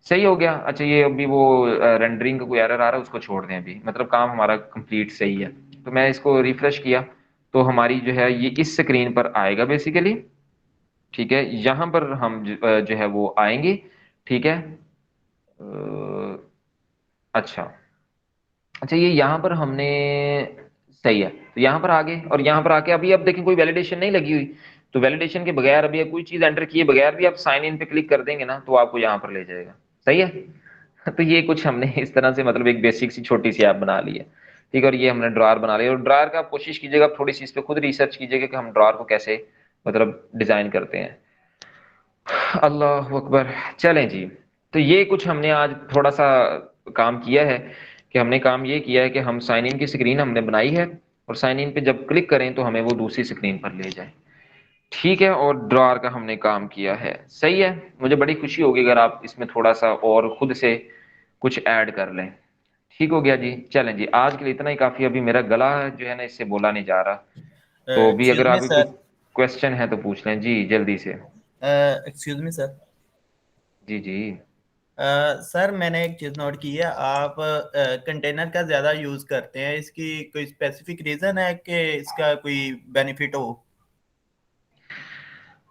सही हो गया। अच्छा, ये अभी वो रेंडरिंग का कोई एरर आ रहा है, उसको छोड़ दें अभी, मतलब काम हमारा कंप्लीट सही है। तो मैं इसको रिफ्रेश किया तो हमारी जो है ये इस स्क्रीन पर आएगा बेसिकली, ठीक है। यहाँ पर हम जो है वो आएंगे, ठीक है। अच्छा, अच्छा, ये यहाँ पर हमने, सही है, तो यहाँ पर आ गए, और यहाँ पर आके अभी अब देखें कोई वैलिडेशन नहीं लगी हुई, तो वैलिडेशन के बगैर अभी कोई चीज एंटर किए बगैर भी आप साइन इन पे क्लिक कर देंगे ना, तो आपको यहाँ पर ले जाएगा, सही है। तो ये कुछ हमने इस तरह से मतलब एक बेसिक सी छोटी सी ऐप बना ली है, ठीक है। और ये हमने ड्रॉर बना लिया, और ड्रॉर का आप कोशिश कीजिएगा, आप थोड़ी सी इस पे खुद रिसर्च कीजिएगा कि हम ड्रॉर को कैसे मतलब डिजाइन करते हैं। अल्लाह अकबर। चलें जी, तो ये कुछ हमने आज थोड़ा सा काम किया है, कि हमने काम ये किया है कि हम साइन इन की स्क्रीन हमने बनाई है, और साइन इन पे जब क्लिक करें तो हमें वो दूसरी स्क्रीन पर ले जाए, ठीक है। और ड्रॉर का हमने काम किया है, सही है। मुझे बड़ी खुशी होगी अगर आप इसमें थोड़ा सा और खुद से कुछ ऐड कर लें। ठीक हो गया जी। चलें जी, आज के लिए इतना ही काफी, अभी मेरा गला जो है ना इससे बोला नहीं जा रहा, तो भी एक्सक्यूज अगर मी आपके कोई सर, क्वेश्चन है तो पूछ लें जी जल्दी से। एक्सक्यूज मी सर, जी जी। सर मैंने एक चीज नोट की है, आप कंटेनर का ज्यादा यूज करते हैं, इसकी कोई स्पेसिफिक रीजन है कि इसका कोई बेनिफिट हो?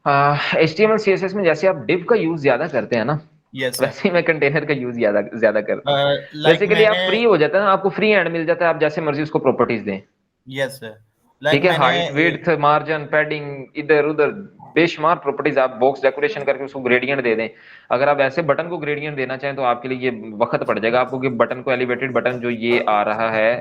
HTML CSS में जैसे आप div का यूज ज्यादा करते हैं ना, यस सर। वैसे ही मैं कंटेनर का यूज ज्यादा ज्यादा करता हूँ। लाइक बेसिकली आप मैंने, फ्री हो जाता है ना, आपको फ्री हैंड मिल जाता है, आप जैसे मर्जी उसको प्रॉपर्टीज दें, यस सर, ठीक लाइक है। मैंने हाइट, विड्थ, मार्जिन, पैडिंग, इधर उधर बेशुमार प्रॉपर्टीज, आप बॉक्स डेकोरेशन करके उसको ग्रेडियंट दे दें। अगर आप ऐसे बटन को ग्रेडियंट देना चाहें तो आपके लिए ये वक्त पड़ जाएगा आपको, कि बटन को एलिवेटेड बटन जो ये आ रहा है,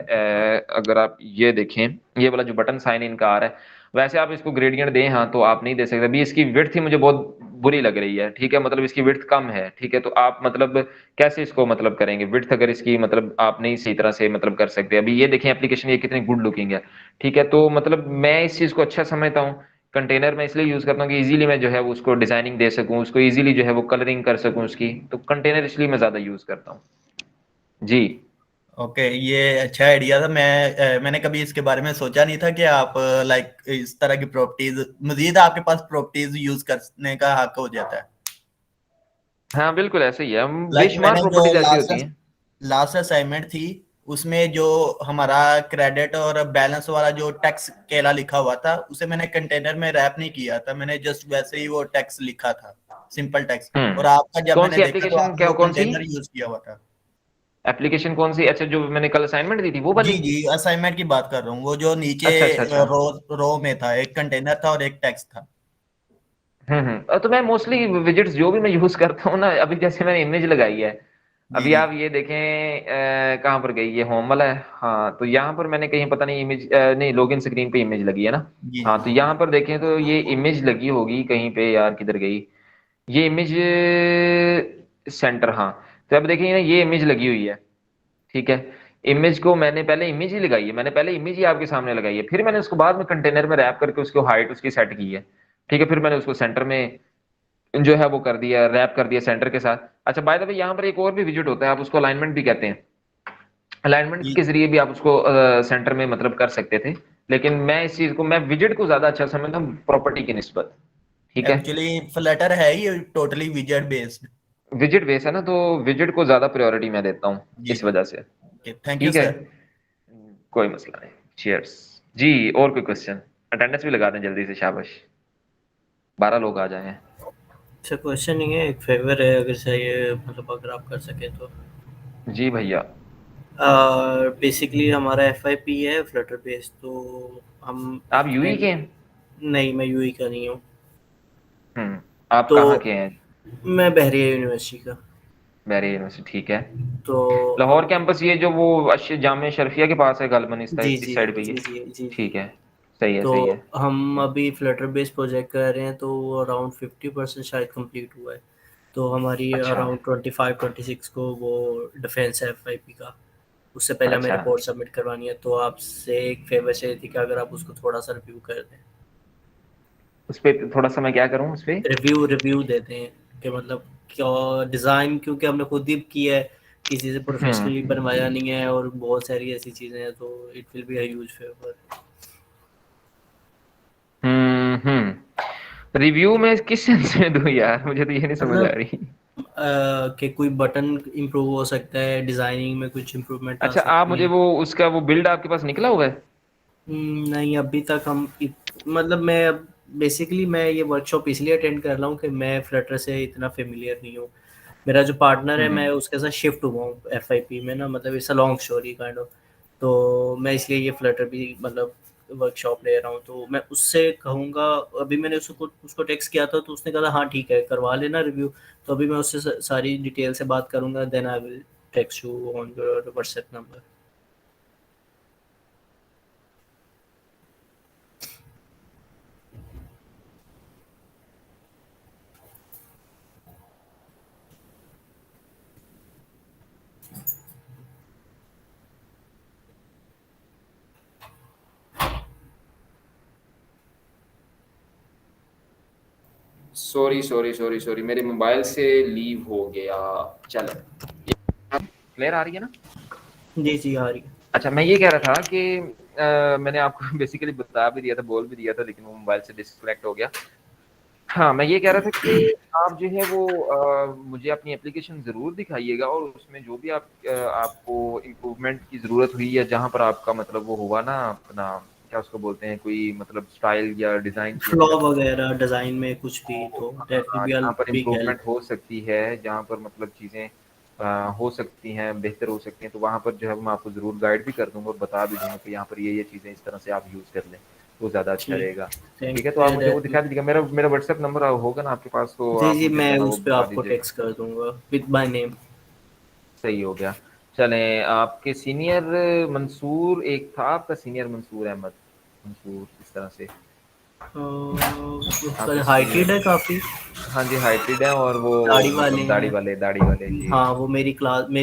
अगर आप ये देखें, ये वाला जो बटन साइन इन का आ रहा है, वैसे आप इसको ग्रेडियंट दें, हाँ, तो आप नहीं दे सकते। अभी इसकी विड्थ ही मुझे बहुत बुरी लग रही है, ठीक है, मतलब इसकी विड्थ कम है, ठीक है। तो आप मतलब कैसे इसको मतलब करेंगे विड्थ, अगर इसकी मतलब आप नहीं सही तरह से मतलब कर सकते। अभी ये देखें एप्लीकेशन, ये कितनी गुड लुकिंग है, ठीक है। तो मतलब मैं इस चीज को अच्छा समझता हूँ। कंटेनर में इसलिए यूज करता हूँ कि इजीली मैं जो है उसको डिजाइनिंग दे सकूँ, उसको इजीली जो है वो कलरिंग कर सकूँ उसकी, तो कंटेनर इसलिए मैं ज्यादा यूज करता हूँ जी। ओके, ये अच्छा आइडिया था। मैंने कभी इसके बारे में सोचा नहीं था कि आप लाइक इस तरह की प्रॉपर्टीज, मजीद आपके पास प्रॉपर्टीज यूज करने का हक हो जाता है। हाँ बिल्कुल ऐसे ही है, हम लाइक बेशुमार मैंने जो प्रॉपर्टीज ऐसी होती हैं। लास्ट असाइनमेंट थी उसमें जो हमारा क्रेडिट और बैलेंस वाला जो टैक्स केला लिखा हुआ था उसे मैंने कंटेनर में रैप नहीं किया था, मैंने जस्ट वैसे ही वो टैक्स लिखा था, सिंपल टैक्स। और आपका जब कौन मैंने सी देखा तो एप्लीकेशन, आपने क्या वो कौन सी कंटेनर यूज किया हुआ था। एप्लीकेशन कौन सी? अच्छा, जो मैंने कल असाइनमेंट दी थी वो जी वाली? जी, असाइनमेंट की बात कर रहा हूँ, वो जो नीचे अच्छा अच्छा अच्छा। रो में था, एक कंटेनर था और एक टैक्स था। तो मैं मोस्टली विजेट्स जो भी मैं यूज करता हूँ ना, अभी जैसे मैंने इमेज लगाई है, जी अभी जी आप ये देखें, कहाँ पर गई, ये होम वाला है, हाँ तो यहाँ पर मैंने कहीं पता नहीं इमेज, नहीं लॉगिन स्क्रीन पे इमेज लगी है ना। जी हाँ जी। तो यहाँ पर देखें तो ये इमेज लगी होगी कहीं पे, यार किधर गई ये इमेज, सेंटर, हाँ। तो अब देखिए ना, ये इमेज लगी हुई है, ठीक है। इमेज को मैंने पहले इमेज ही लगाई है, मैंने पहले इमेज ही आपके सामने लगाई है, फिर मैंने उसको बाद में कंटेनर में रैप करके उसको हाइट उसकी सेट की है, ठीक है। फिर मैंने उसको सेंटर में जो है वो कर दिया, रैप कर दिया सेंटर के साथ। अच्छा बाय द वे, यहाँ पर एक और भी विजिट होता है, आप उसको अलाइनमेंट भी कहते हैं। अलाइनमेंट जी के जरिए भी आप उसको सेंटर में मतलब कर सकते थे, लेकिन मैं इस चीज को, मैं विजिट को ज्यादा अच्छा समझता हूँ प्रॉपर्टी की निस्बत, ठीक है। एक्चुअली फ्लटर है ही टोटली विजेट बेस्ड। विजिट बेस है ना, तो विजिट को ज्यादा प्रायोरिटी मैं देता हूँ जी इस जी। वजह से। ओके, थैंक यू ठीक है, सर। कोई मसला नहीं। चीयर्स। जी, और कोई क्वेश्चन? अटेंडेंस भी लगा दें जल्दी से, शाबाश, 12 लोग आ जाए हैं। अच्छा क्वेश्चन नहीं है, एक फेवर है अगर चाहिए, मतलब अगर आप कर सकें तो। जी भैया। बेसिकली हमारा एफआईपी है फ्लटर बेस्ड, तो हम आप यूई के हैं? नहीं, मैं यूई का नहीं हूँ। आप तो कहाँ के हैं? मैं बहरिया यूनिवर्सिटी का। मेरी यूनिवर्सिटी, ठीक है। तो लाहौर हम कैंपस, ये जो वो जामिया शर्फिया के पास है गालिबन, जी इस जी साइड पे जी ये? जी जी जी। ठीक है, सही है तो सही है। हम अभी फ्लटर बेस्ड प्रोजेक्ट कर रहे हैं, तो वो अराउंड 50% शायद कंप्लीट हुआ है। तो हमारी अच्छा अराउंड 25-26 को वो डिफेंस है एफआईपी का। उससे पहले हमें अच्छा। रिपोर्ट सबमिट करवानी है, तो आपसे एक फेवर चाहिए थी कि अगर आप उसको थोड़ा सा रिव्यू कर दें। उस पे थोड़ा सा मैं क्या करूँ उस पे? रिव्यू रिव्यू देते हैं कि मतलब क्या डिज़ाइन, क्योंकि हमने खुद ही किया है, किसी से प्रोफेशनली हम्म बनवाया नहीं है, और बहुत सारी ऐसी चीज़ें हैं, तो it will be a huge favour. Review में किस सेंस में दूं यार, मुझे तो ये नहीं समझ आ मतलब रही। कि कोई बटन इम्प्रूव हो सकता है, डिज़ाइनिंग में कुछ इम्प्रूवमेंट आ अच्छा, आप सकती मुझे है। वो उसका वो बिल्ड आपके पास निकला हुआ है? नहीं, अभी तक मतलब मैं अब बेसिकली मैं ये वर्कशॉप इसलिए अटेंड कर रहा हूँ कि मैं फ्लटर से इतना फेमिलियर नहीं हूँ। मेरा जो पार्टनर है, मैं हम्म उसके साथ शिफ्ट हुआ हूँ एफआईपी में ना, मतलब it's a long story kind of. तो मैं इसलिए ये फ्लटर भी मतलब वर्कशॉप ले रहा हूँ, तो मैं उससे कहूँगा। अभी मैंने उसको उसको टेक्स्ट किया था, तो उसने कहा हाँ ठीक है, करवा लेना रिव्यू। तो अभी मैं उससे सारी डिटेल से बात करूँगा, then I will text you on your WhatsApp number. Sorry sorry sorry sorry, मेरे मोबाइल से लीव हो गया। चलो, क्लियर आ रही है ना? जी जी, आ रही है। अच्छा, मैं ये कह रहा था कि मैंने आपको बेसिकली बता भी दिया था, बोल भी दिया था, लेकिन वो मोबाइल से डिस्कनेक्ट हो गया। हाँ, मैं ये कह रहा था कि आप जो है वो मुझे अपनी एप्लीकेशन ज़रूर दिखाइएगा, और उसमें जो भी आपको इम्प्रूवमेंट की ज़रूरत हुई, या जहाँ पर आपका मतलब वो हुआ ना अपना, क्या उसको बोलते हैं, कोई मतलब स्टाइल या डिज़ाइन चेंज फ्लॉ करना, वगैरह डिज़ाइन में कुछ भी, तो दैट विल बी अ जहाँ पर बिग इम्प्रूवमेंट हेल्प। हो सकती है, जहाँ पर मतलब चीज़ें हो सकती हैं, बेहतर हो सकती हैं, तो वहाँ पर जो है मैं आपको ज़रूर गाइड भी कर दूंगा और बता भी दूंगा कि यहाँ पर ये चीज़ें इस तरह से आप यूज़ कर लें, तो ज़्यादा अच्छा ठीक, रहेगा। ठीक थैंक है, तो आप मुझे वो दैट। दिखा दीजिएगा, मेरा मेरा व्हाट्सएप नंबर होगा ना आपके पास, तो जी आप जी, मुझे जो मैं है ना वो उस पे बता आपको दीजिएगा। टेक्स्ट कर दूंगा विद माय नेम। सही हो गया। चलें, आपके सीनियर मंसूर, एक था आपका सीनियर मंसूर अहमद, मंसूर इस तरह से आपके उसका हाइटेड सीनियर। है काफ़ी, हाँ जी, हाइटेड है, और वो दाढ़ी वाले मतलब हैं। दाढ़ी वाले जी। हाँ, वो मेरी क्लास में